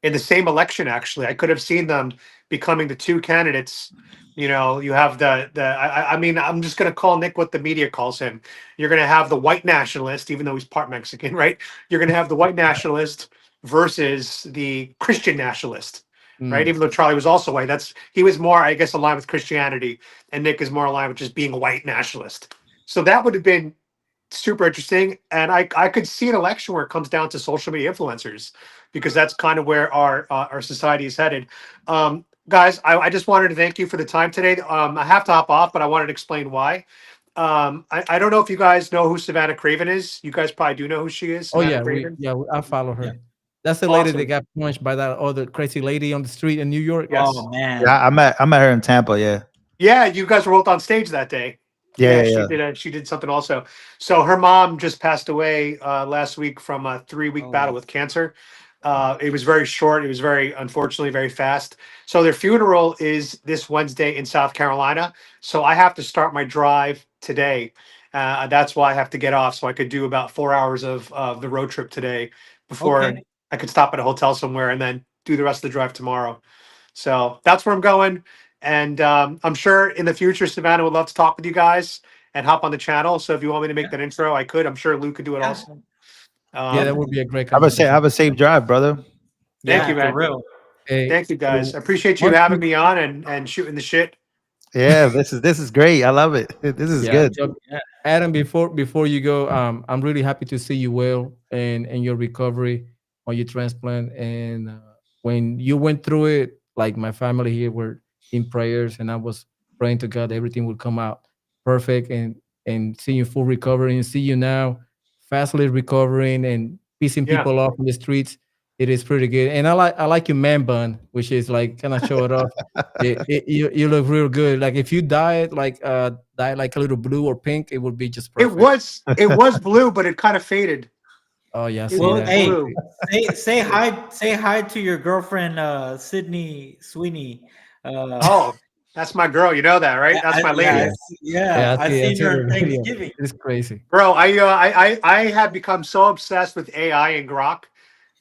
in the same election. Actually, I could have seen them becoming the two candidates. You have I mean, I'm just going to call Nick what the media calls him. You're going to have the white nationalist, even though he's part Mexican, right? You're going to have the white nationalist versus the Christian nationalist, right? Mm. Even though Charlie was also white, he was more, I guess, aligned with Christianity, and Nick is more aligned with just being a white nationalist. So that would have been super interesting. And I could see an election where it comes down to social media influencers, because that's kind of where our society is headed. Guys, I just wanted to thank you for the time today. I have to hop off, but I wanted to explain why. I don't know if you guys know who Savannah Craven is. You guys probably do know who she is, Oh Savannah yeah, Craven. I follow Yeah. her. That's the lady that Awesome. got punched by that other crazy lady on the street in New York. Yes. Oh man. Yeah, I met her in Tampa. Yeah, Yeah, you guys were both on stage that day. yeah, Yeah, yeah, yeah. she did something also. So her mom just passed away last week from a 3-week battle Oh. with cancer. It was very short. It was very, unfortunately, very fast. So their funeral is this Wednesday in South Carolina. So I have to start my drive today. That's why I have to get off, so I could do about 4 hours of the road trip today before Okay. I could stop at a hotel somewhere and then do the rest of the drive tomorrow. So that's where I'm going. And I'm sure in the future, Savannah would love to talk with you guys and hop on the channel. So if you want me to make that intro, I could. I'm sure Luke could do it Yeah. also. Yeah, that Um, would be a great Have conversation. a safe drive, brother. thank you, Yeah, for man. real. Hey, Thank you, guys. so I appreciate you once having you, me on and shooting the shit. Yeah, this is great. I love it. This is yeah, good. so Yeah. Adam, before you go, I'm really happy to see you well and your recovery on your transplant. And when you went through it, like my family here were in prayers, and I was praying to God everything would come out perfect, and seeing you full recovery and see you now fastly recovering and pissing Yeah. people off in the streets. It is pretty good, and I like your man bun, which is like kind of show it off. You look real good. Like if you dye like a little blue or pink, it would be just It perfect. was blue, but it kind of faded. Oh yeah, I It see was Well, that. hey, blue. say hi to your girlfriend, Sydney Sweeney. Oh, that's my girl. You know that, right? That's my Yeah, lady. Yeah, I I seen see her the on video. Thanksgiving. It's crazy. Bro, I have become so obsessed with AI and Grok,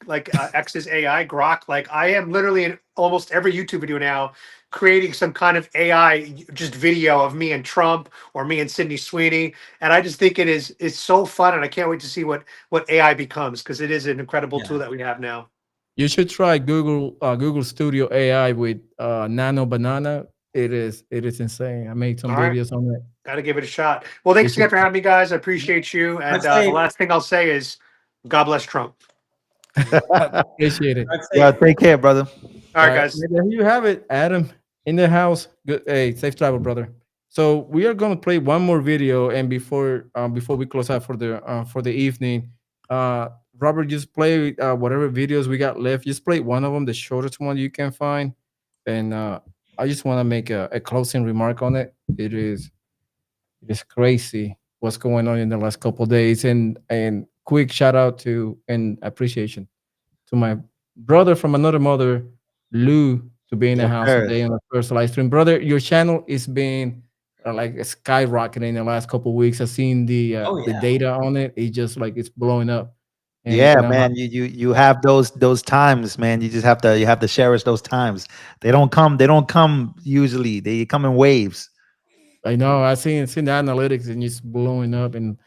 like X's AI Grok. Like I am literally in almost every YouTube video now creating some kind of AI just video of me and Trump or me and Sydney Sweeney, and I just think it's so fun, and I can't wait to see what AI becomes, because it is an incredible tool Yeah. that we have now. You should try Google Studio AI with Nano Banana. It is insane. I made some All right, videos on it. got to give it a shot. Well, You thanks should again for having me, guys. I appreciate you. And I'd the say, last thing I'll say is, God bless Trump. appreciate it. I'd Yeah, say, take care, brother. All All right, right, guys. there you have it, Adam in the house. Good, hey, safe travel, brother. So we are gonna play one more video, and before we close out for the evening, uh, Robert, just play whatever videos we got left. Just play one of them, the shortest one you can find, and I just want to make a closing remark on it. It is crazy what's going on in the last couple of days, and quick shout out to and appreciation to my brother from another mother, Lou, to be in the Yes, house sir. today on the first live stream. Brother, your channel is being like skyrocketing in the last couple of weeks. I've seen Oh the yeah. data on it. It's just like it's blowing up. Yeah, And I'm man. You have those times, man. You just have to cherish those times. They don't come usually. They come in waves. I know I seen the analytics and it's blowing up, and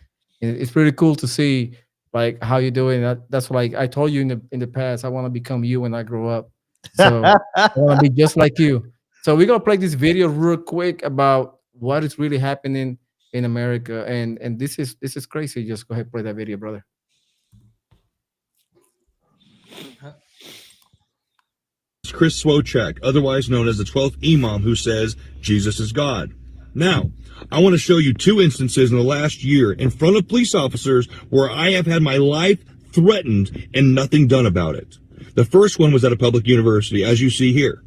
it's pretty cool to see like how you're doing. That's like I told you in the past. I want to become you when I grow up. So I want to be just like you. So we're gonna play this video real quick about what is really happening in America, and this is crazy. Just go ahead and play that video, brother. Chris Swochak, otherwise known as the 12th Imam, who says Jesus is God. Now, I want to show you two instances in the last year in front of police officers where I have had my life threatened and nothing done about it. The first one was at a public university, as you see here.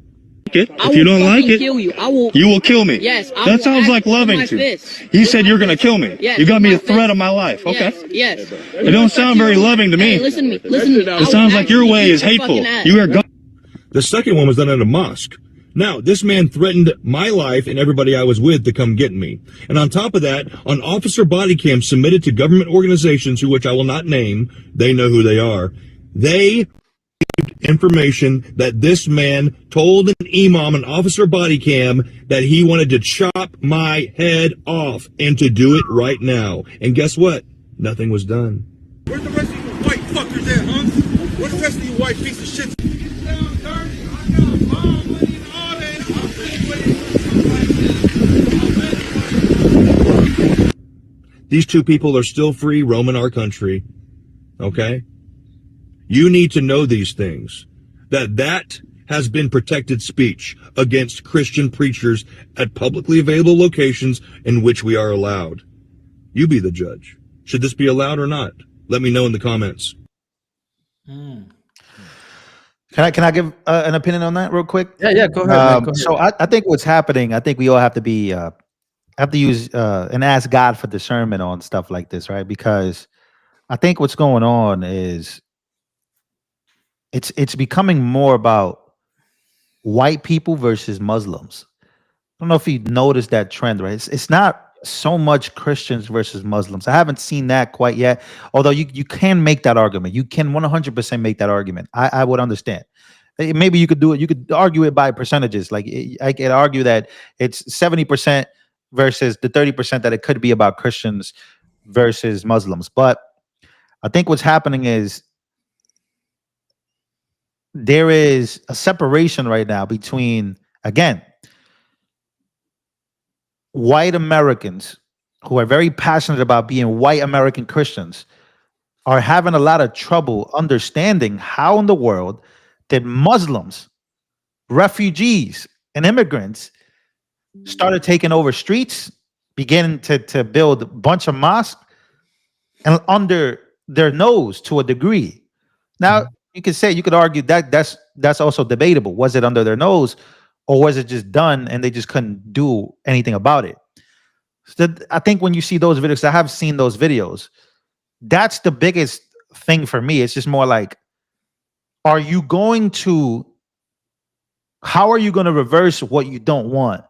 If you don't like it, you will kill me. Yes, that sounds like loving to. You said you're going to kill me. Yes, you got me a with my threat fist. of my life. Okay. Yes. It don't sound very loving to me. Hey, listen to me. Listen to me. It sounds like your way is hateful. You are going. The second one was done at a mosque. Now, this man threatened my life and everybody I was with to come get me. And on top of that, on officer body cam submitted to government organizations, who which I will not name, they know who they are, they information that this man told an imam, an officer body cam, that he wanted to chop my head off and to do it right now. And guess what? Nothing was done. Where's the rest of you white fuckers at, huh? Where's the rest of you white piece of shit? These two people are still free roaming our country. Okay? You need to know these things. That has been protected speech against Christian preachers at publicly available locations in which we are allowed. You be the judge. Should this be allowed or not? Let me know in the comments. Can I give an opinion on that real quick? Yeah, go ahead, man, go ahead. So I think what's happening, I think we all have to be have to use and ask God for discernment on stuff like this, right? Because I think what's going on is it's becoming more about white people versus Muslims. I don't know if you noticed that trend, right? It's not so much Christians versus Muslims. I haven't seen that quite yet. Although you can make that argument. You can 100% make that argument. I would understand. Maybe you could do it. You could argue it by percentages. Like I could argue that it's 70% versus the 30% that it could be about Christians versus Muslims. But I think what's happening is there is a separation right now between, again, white Americans who are very passionate about being white American Christians are having a lot of trouble understanding how in the world did Muslims, refugees, and immigrants started taking over streets, beginning to build a bunch of mosques, and under their nose to a degree. Now, you could argue that that's also debatable. Was it under their nose, or was it just done and they just couldn't do anything about it? So I think when you see those videos, I have seen those videos. That's the biggest thing for me. It's just more like, how are you going to reverse what you don't want?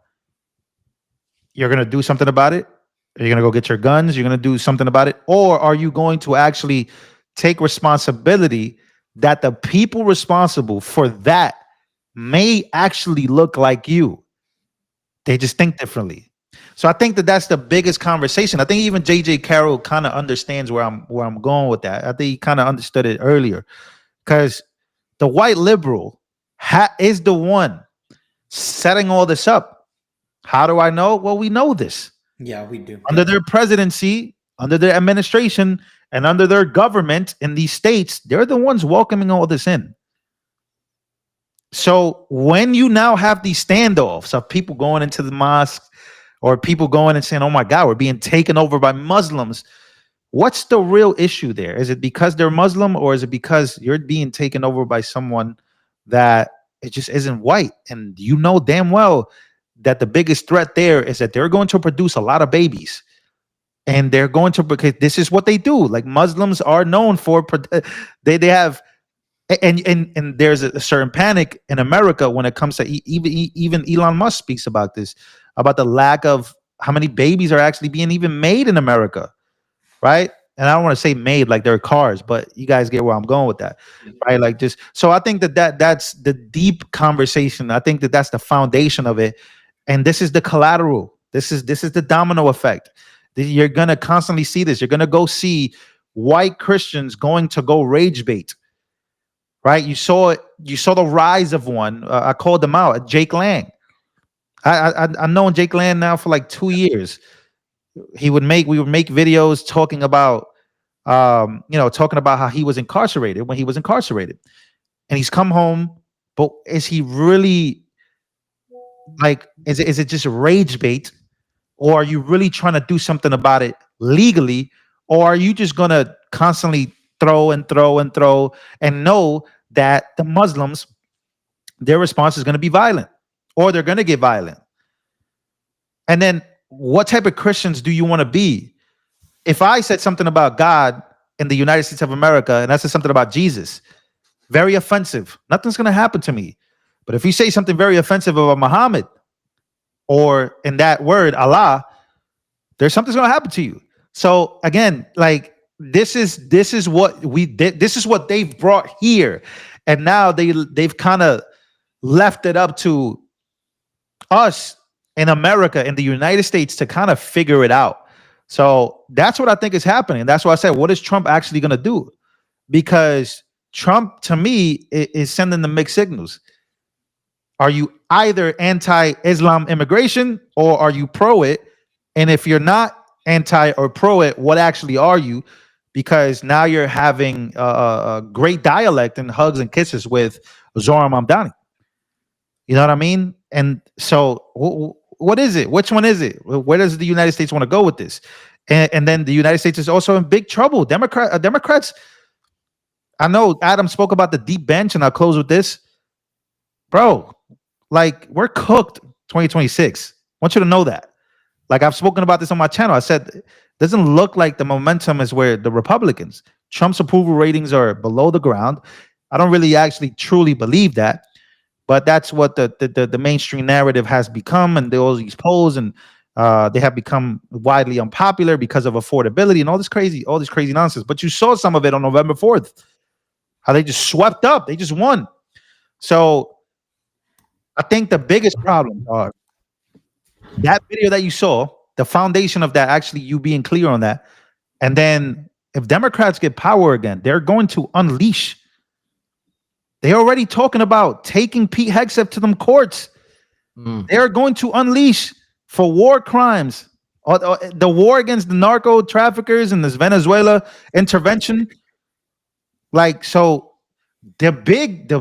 You're going to do something about it? Are you going to go get your guns? You're going to do something about it? Or are you going to actually take responsibility that the people responsible for that may actually look like you? They just think differently. So I think that's the biggest conversation. I think even JJ Carroll kind of understands where I'm going with that. I think he kind of understood it earlier, because the white liberal is the one setting all this up. How do I know? Well, we know this. Yeah, we do. Under their presidency, under their administration, and under their government in these states, they're the ones welcoming all this in. So when you now have these standoffs of people going into the mosque or people going and saying, oh my God, we're being taken over by Muslims, what's the real issue there? Is it because they're Muslim, or is it because you're being taken over by someone that it just isn't white? And you know damn well that the biggest threat there is that they're going to produce a lot of babies. and they're going to, because this is what they do. Like Muslims are known for, they have, and there's a certain panic in America when it comes to even Elon Musk speaks about this, about the lack of how many babies are actually being even made in America, right? And I don't want to say made like they're cars, but you guys get where I'm going with that, right? Like just so I think that's the deep conversation. I think that's the foundation of it, and this is the collateral. This is the domino effect. You're gonna constantly see this. You're gonna go see white Christians going to go rage bait, right? You saw the rise of one. I called them out, Jake Lang. I known Jake Lang now for like 2 years. We would make videos talking about talking about how he was incarcerated when he was incarcerated, and he's come home. But is he really, like, is it just rage bait, or are you really trying to do something about it legally, or are you just gonna constantly throw and throw and throw and know that the Muslims, their response is going to be violent, or they're going to get violent? And then what type of Christians do you want to be? If I said something about God in the United States of America and I said something about Jesus, very offensive, nothing's going to happen to me. But if you say something very offensive about Muhammad, or in that word Allah, there's something's going to happen to you. So again, like this is what we did. This is what they've brought here, and now they've kind of left it up to us in America, in the United States, to kind of figure it out. So that's what I think is happening. That's why I said, what is Trump actually going to do? Because Trump, to me, is sending the mixed signals. Are you either anti-Islam immigration, or are you pro it? And if you're not anti or pro it, what actually are you? Because now you're having a great dialect and hugs and kisses with Zohar Mamdani. You know what I mean? And so what is it? Which one is it? Where does the United States want to go with this? And then the United States is also in big trouble. Democrats, I know Adam spoke about the deep bench, and I'll close with this. Bro, like, we're cooked 2026. I want you to know that. Like, I've spoken about this on my channel. I said, it doesn't look like the momentum is where the Republicans. Trump's approval ratings are below the ground. I don't really actually truly believe that, but that's what the mainstream narrative has become, and all these polls, and they have become widely unpopular because of affordability and all this crazy nonsense. But you saw some of it on November 4th, how they just swept up. They just won. So I think the biggest problem are that video that you saw, the foundation of that, actually you being clear on that. And then if Democrats get power again, they're going to unleash. They're already talking about taking Pete Hegseth to them courts. They're going to unleash for war crimes, or the war against the narco traffickers and this Venezuela intervention. Like, so the big,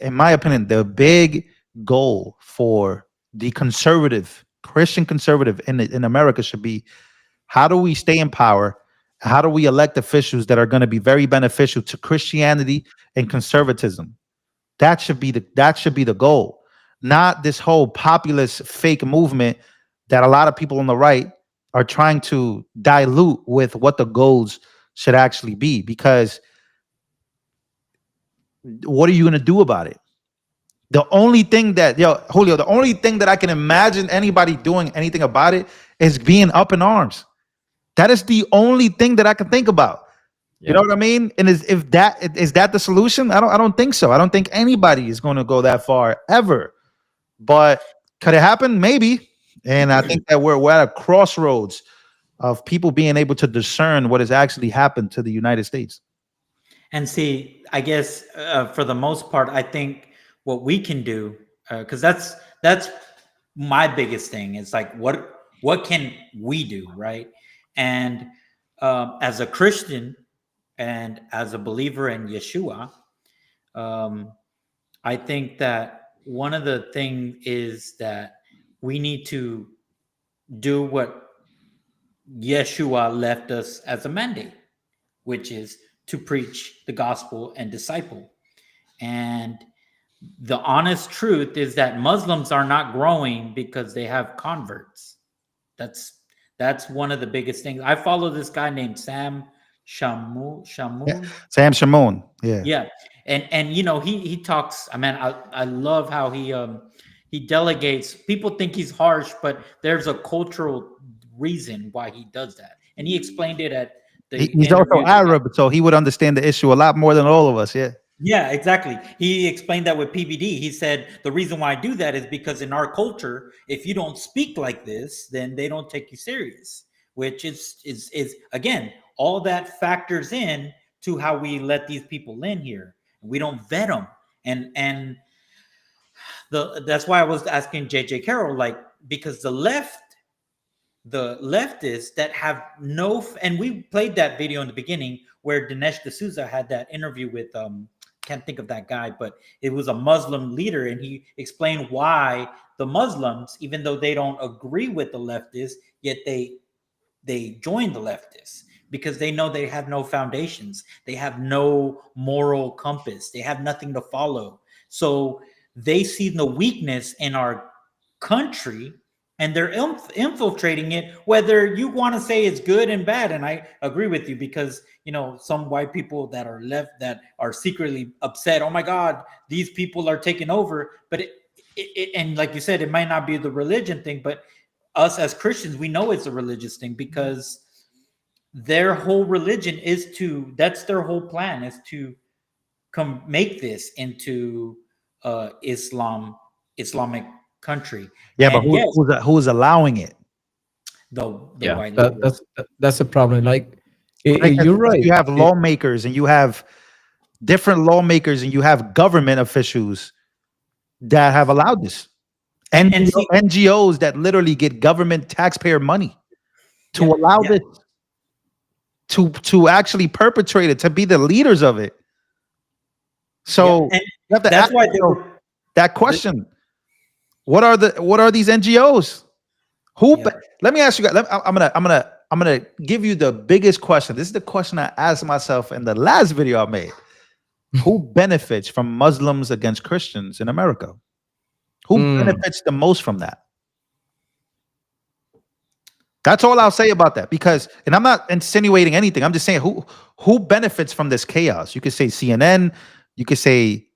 in my opinion, the big goal for the conservative, Christian conservative in America should be, how do we stay in power? How do we elect officials that are going to be very beneficial to Christianity and conservatism? That should be the goal, not this whole populist fake movement that a lot of people on the right are trying to dilute with what the goals should actually be. Because what are you going to do about it? The only thing that, Julio, the only thing that I can imagine anybody doing anything about it is being up in arms. That is the only thing that I can think about. You know what I mean? And is that the solution? I don't think so. I don't think anybody is going to go that far ever. But could it happen? Maybe. And I think that we're at a crossroads of people being able to discern what has actually happened to the United States. And see, I guess for the most part, I think what we can do, because that's my biggest thing. It's like, what can we do, right? And as a Christian and as a believer in Yeshua, I think that one of the things is that we need to do what Yeshua left us as a mandate, which is to preach the gospel and disciple. And the honest truth is that Muslims are not growing because they have converts. That's That's one of the biggest things. I follow this guy named Sam Yeah. Shamoon. Sam Shamoon. Yeah. Yeah, and you know he talks. I mean, I love how he delegates. People think he's harsh, but there's a cultural reason why he does that, and he explained it at the He's also interview. Arab, so he would understand the issue a lot more than all of us. Yeah. Yeah, exactly. He explained that with PBD. He said the reason why I do that is because in our culture, if you don't speak like this, then they don't take you serious. Which is again, all that factors in to how we let these people in here. We don't vet them, and that's why I was asking JJ Carroll, like, because the leftists that have and we played that video in the beginning where Dinesh D'Souza had that interview with can't think of that guy, but it was a Muslim leader, and he explained why the Muslims, even though they don't agree with the leftists, yet they join the leftists because they know they have no foundations, they have no moral compass, they have nothing to follow. So they see the weakness in our country and they're infiltrating it, whether you want to say it's good and bad. And I agree with you, because you know, some white people that are left that are secretly upset, oh my god, these people are taking over. But and like you said, it might not be the religion thing, but us as Christians, we know it's a religious thing, because their whole religion is to, that's their whole plan, is to come make this into Islamic country. Yeah, but And yes, who's allowing it? the Yeah, white that's a problem. Like, Right, 'cause you're right. you have lawmakers and you have different lawmakers and you have government officials that have allowed this. And NGOs that literally get government taxpayer money to allow this, to actually perpetrate it, to be the leaders of it. So and you have to that's ask why yourself that question. What are these NGOs? Let me ask you guys. I'm gonna give you the biggest question. This is the question I asked myself in the last video I made. Who benefits from Muslims against Christians in America? Who benefits the most from that? That's all I'll say about that. Because, and I'm not insinuating anything, I'm just saying who benefits from this chaos. You could say CNN, you could say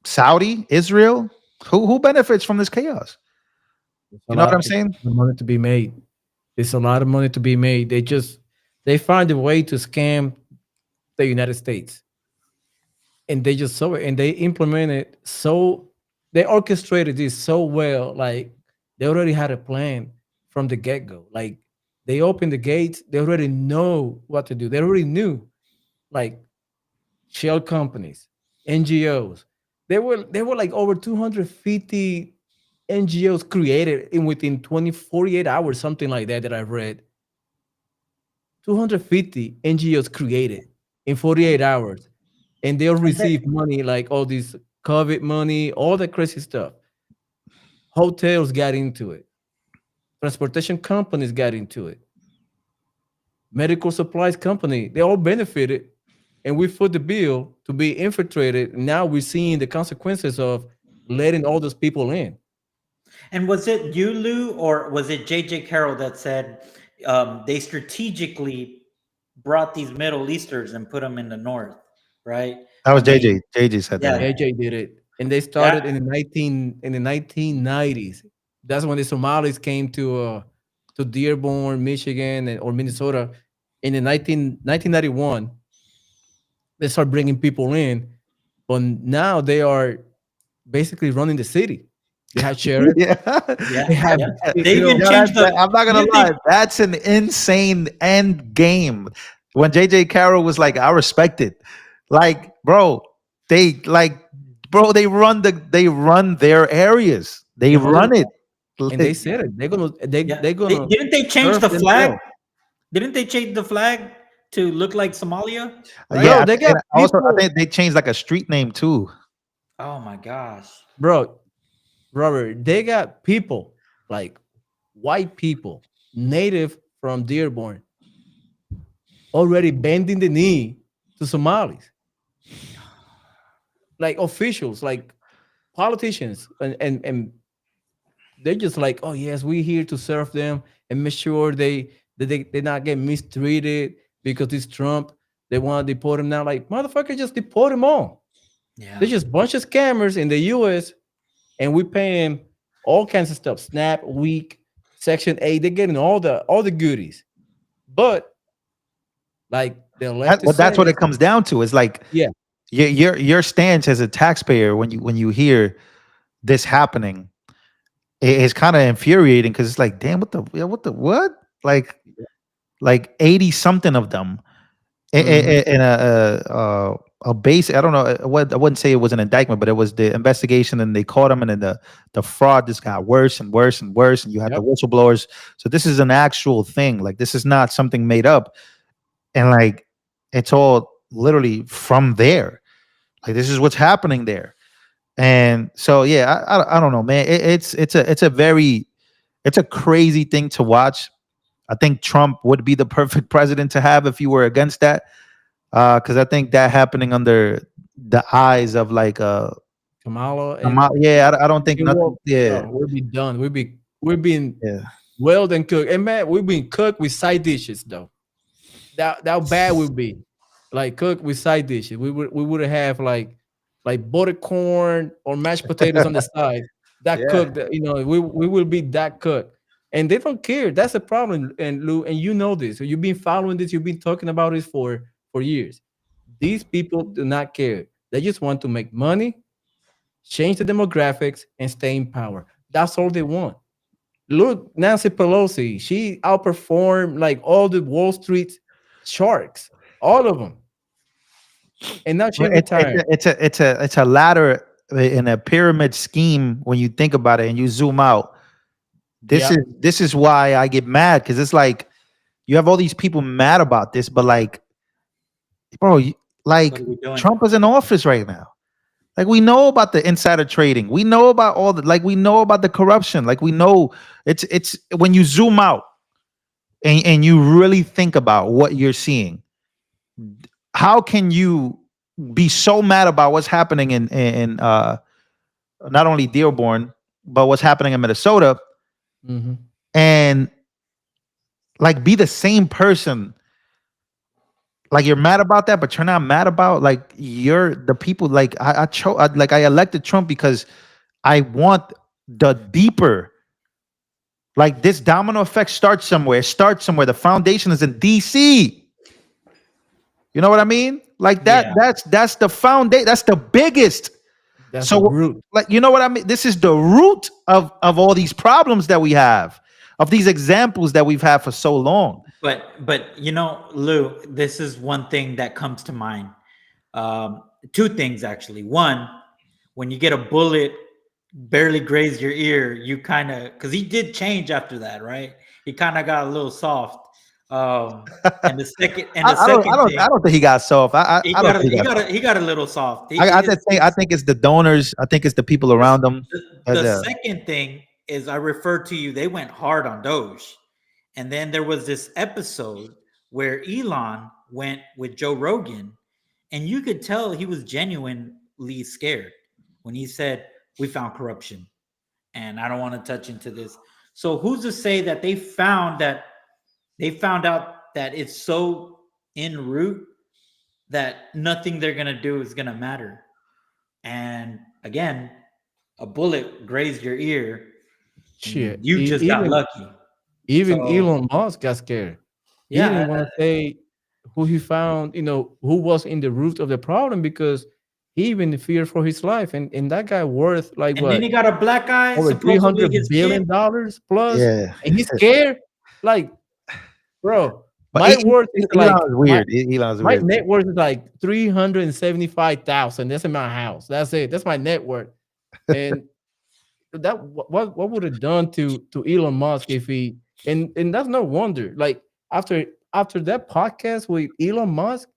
Saudi, Israel. Who benefits from this chaos? You know what I'm saying? Money to be made. There's a lot of money to be made. They find a way to scam the United States, and they just saw it, and they implement it. So they orchestrated this so well. Like, they already had a plan from the get go. Like, they opened the gates. They already know what to do. They already knew, like, shell companies, NGOs. There were like over 250 NGOs created within 48 hours, something like that I read. 250 NGOs created in 48 hours. And they'll receive money, like all this COVID money, all the crazy stuff. Hotels got into it. Transportation companies got into it. Medical supplies company, they all benefited. And we foot the bill to be infiltrated. Now we're seeing the consequences of letting all those people in. And was it you, Lou, or was it JJ Carroll that said they strategically brought these Middle Easters and put them in the north, right? That was I mean, JJ. JJ said that. AJ did it, and they started in the 1990s. That's when the Somalis came to Dearborn, Michigan, or Minnesota in the 1991. They start bringing people in, but now they are basically running the city. They have sheriff. They have. They even changed the. I'm not gonna lie. That's an insane end game. When JJ Carroll was like, "I respect it," like, bro, they run their areas. They run it, and they said it. They're gonna. Didn't they change the flag? Didn't they change the flag to look like Somalia? Right? Yeah, they got. Also, I think they changed like a street name too. Oh my gosh, bro. Robert, they got people, like white people, native from Dearborn, already bending the knee to Somalis. Like officials, like politicians and they're just like, oh yes, we're here to serve them and make sure they not get mistreated because it's Trump. They want to deport him now. Like motherfucker, just deport them all. Yeah. They're just bunch of scammers in the U.S. and we paying all kinds of stuff. SNAP, week, Section 8. They're getting all the goodies. But like the leftist That's what says, it comes down to. Is like yeah, your stance as a taxpayer when you hear this happening, it's kind of infuriating because it's like, damn, what? Like 80 something of them in a base. I don't know what, I wouldn't say it was an indictment, but it was the investigation, and they caught him, and then the fraud just got worse and worse and worse, and you had the whistleblowers. So this is an actual thing. Like this is not something made up, and like it's all literally from there. Like this is what's happening there. And so yeah, I don't know, man. It's a crazy thing to watch. I think Trump would be the perfect president to have if you were against that. Because I think that happening under the eyes of like Kamala and yeah, I don't think nothing. Yeah, we'll be done. We've been yeah. well and cooked. And man, we've been cooked with side dishes though. That bad would be. Like cooked with side dishes. We would have like buttered corn or mashed potatoes on the side. That cooked, we will be that cooked. And they don't care. That's the problem. And Lou, and you know this. So you've been following this, you've been talking about this for years. These people do not care. They just want to make money, change the demographics, and stay in power. That's all they want. Look, Nancy Pelosi, she outperformed like all the Wall Street sharks, all of them. And now she retired. It's a ladder in a pyramid scheme when you think about it and you zoom out. This is why I get mad, because it's like you have all these people mad about this, but like, bro, like Trump is in office right now. Like we know about the insider trading. We know about all the we know about the corruption. Like we know it's when you zoom out and you really think about what you're seeing. How can you be so mad about what's happening in not only Dearborn, but what's happening in Minnesota, and like be the same person? Like you're mad about that, but you're not mad about like you're the people. Like I elected Trump because I want the deeper. Like this domino effect starts somewhere. The foundation is in DC. You know what I mean? Like that. Yeah. That's the foundation. That's the biggest. That's the root. Like you know what I mean? This is the root of all these problems that we have, of these examples that we've had for so long. But you know, Lou, this is one thing that comes to mind. Two things actually. One, when you get a bullet barely graze your ear, you kind of, because he did change after that, right? He kind of got a little soft. And the second, I don't think he got soft. He got a little soft. I think it's the donors. I think it's the people around him. The second thing is I referred to you. They went hard on Doge. And then there was this episode where Elon went with Joe Rogan, and you could tell he was genuinely scared when he said, "We found corruption, and I don't want to touch into this." So who's to say that they found out that it's so en route that nothing they're gonna do is gonna matter? And again, a bullet grazed your ear. Shit, you just got lucky. Even Elon Musk got scared. Yeah, he didn't want to say who he found, who was in the root of the problem, because he even feared for his life. And that guy worth like and what? Then he got a black eye, over $300 billion plus. Yeah, and he's scared. Like, bro, but my worth is like weird. Elon's my weird. net worth is like 375,000. That's in my house. That's it. That's my net worth. And that what would have done to Elon Musk if he and that's no wonder. Like after that podcast with Elon Musk,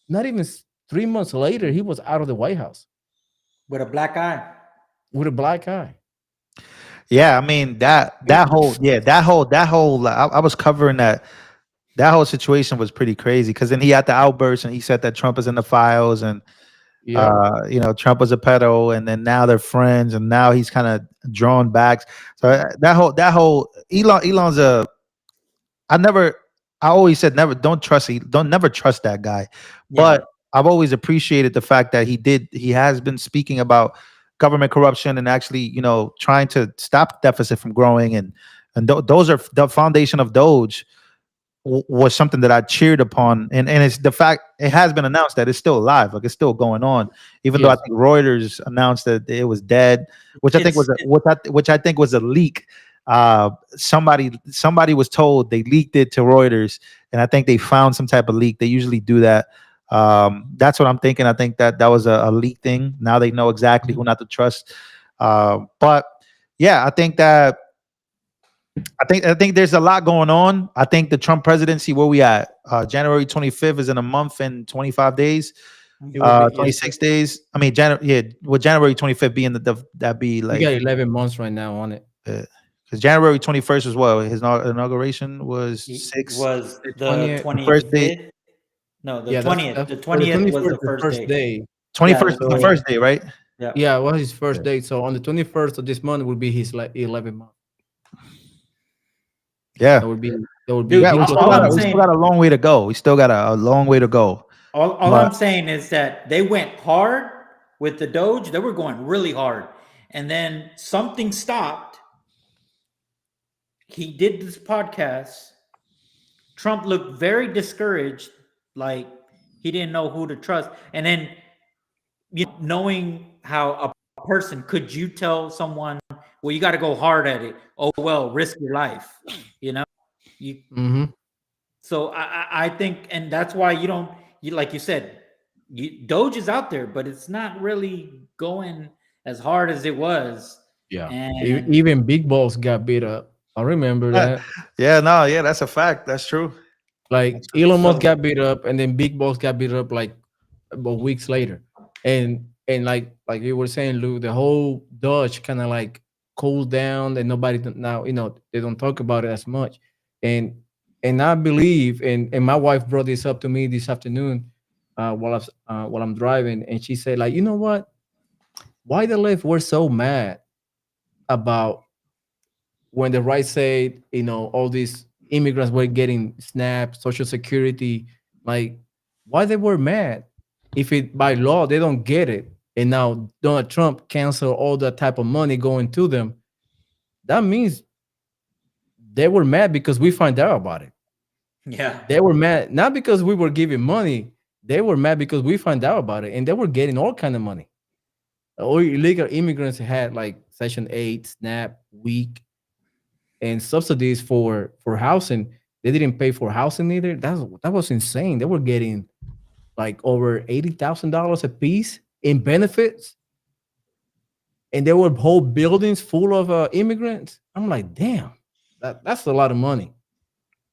not even 3 months later, he was out of the White House with a black eye. With a black eye. Yeah, I mean that whole I was covering that whole situation was pretty crazy, because then he had the outburst and he said that Trump is in the files, and Yeah. Trump was a pedo, and then now they're friends, and now he's kind of drawn back. So that whole Elon's a I never I always said never trust that guy. Yeah. But I've always appreciated the fact that he has been speaking about government corruption and actually, trying to stop deficit from growing, and those are the foundation of Doge was something that I cheered upon, and it's the fact it has been announced that it's still alive, like it's still going on, even though I Yes. think Reuters announced that it was dead, which I think It's was which I think was a leak. Somebody was told they leaked it to Reuters, and I think they found some type of leak. They usually do that. That's what I'm thinking. I think that was a leak thing. Now they know exactly who not to trust. But yeah, I think there's a lot going on. I think the Trump presidency, where we at? January 25th is in a month and 25 days. It will be, yes. 26 days. I mean, January 25th being that'd be We like got 11 months right now on it. because January 21st was what his inauguration was was The the 20th. first day. 25th. No, the Yeah, 20th. The for the 20th was 21st, the the first first day. day. 21st the was the 20th. first day, right? Yeah. Yeah, it was his first date. So on the 21st of this month will be his like 11th month. Yeah. That would be Dude, Yeah, we close still all to got I'm a, we that. still saying, got a long way to go. We still got a long way to go. all But I'm saying is that they went hard with the Doge. They were going really hard, and then something stopped. He did this podcast. Trump looked very discouraged, like he didn't know who to trust. And then, knowing how a person, could you tell someone, well, you got to go hard at it? Oh, well, risk your life. You. Mm-hmm. So I think, and that's why like you said, Doge is out there, but it's not really going as hard as it was. Yeah. And Even Big Balls got beat up. I remember that. yeah, that's a fact. That's true. Like Elon Musk got beat up, and then Big Boss got beat up like about weeks later, and like you were saying, Lou, the whole Dutch kind of like cooled down, and now they don't talk about it as much, and I believe, and my wife brought this up to me this afternoon, while I'm driving, and she said like, you know what, why the left were so mad about when the right said, all these immigrants were getting SNAP, Social Security, like why they were mad if it by law they don't get it, and now Donald Trump cancel all that type of money going to them. That means they were mad because we find out about it. yeah, They were mad not because we were giving money. They were mad because we found out about it, and they were getting all kind of money. All illegal immigrants had like Section 8, SNAP, WEEK, and subsidies for housing. They didn't pay for housing either. That was insane. They were getting like over $80,000 a piece in benefits, and there were whole buildings full of immigrants. I'm like, damn, that's a lot of money,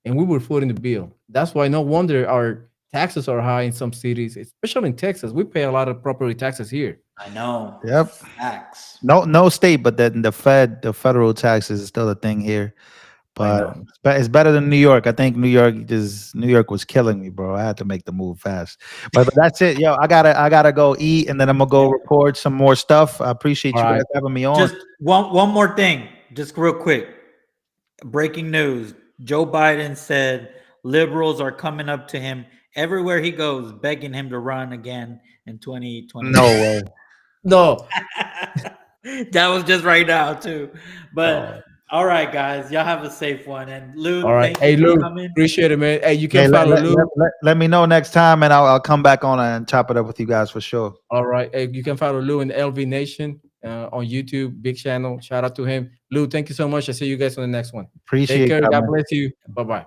and we were footing the bill. That's why no wonder our taxes are high in some cities, especially in Texas. We pay a lot of property taxes here. I know. Yep. Facts. No state, but then the federal taxes is still a thing here. But it's better than New York. I think New York was killing me, bro. I had to make the move fast. But that's it, yo. I gotta go eat, and then I'm gonna go record some more stuff. I appreciate you guys having me on. Just one more thing, just real quick. Breaking news: Joe Biden said liberals are coming up to him everywhere he goes, begging him to run again in 2020. No way. No. That was just right now too. But all right, guys, y'all have a safe one. And Lou, All right. thank Hey, you for Lou, coming. appreciate it, man. Hey, you Hey, can follow Lou. let me know next time, and I'll come back on and chop it up with you guys for sure. All right. Hey, you can follow Lou in LV Nation on YouTube, big channel. Shout out to him. Lou, thank you so much. I'll see you guys on the next one. Appreciate Take care. that, God man. bless you. Bye-bye.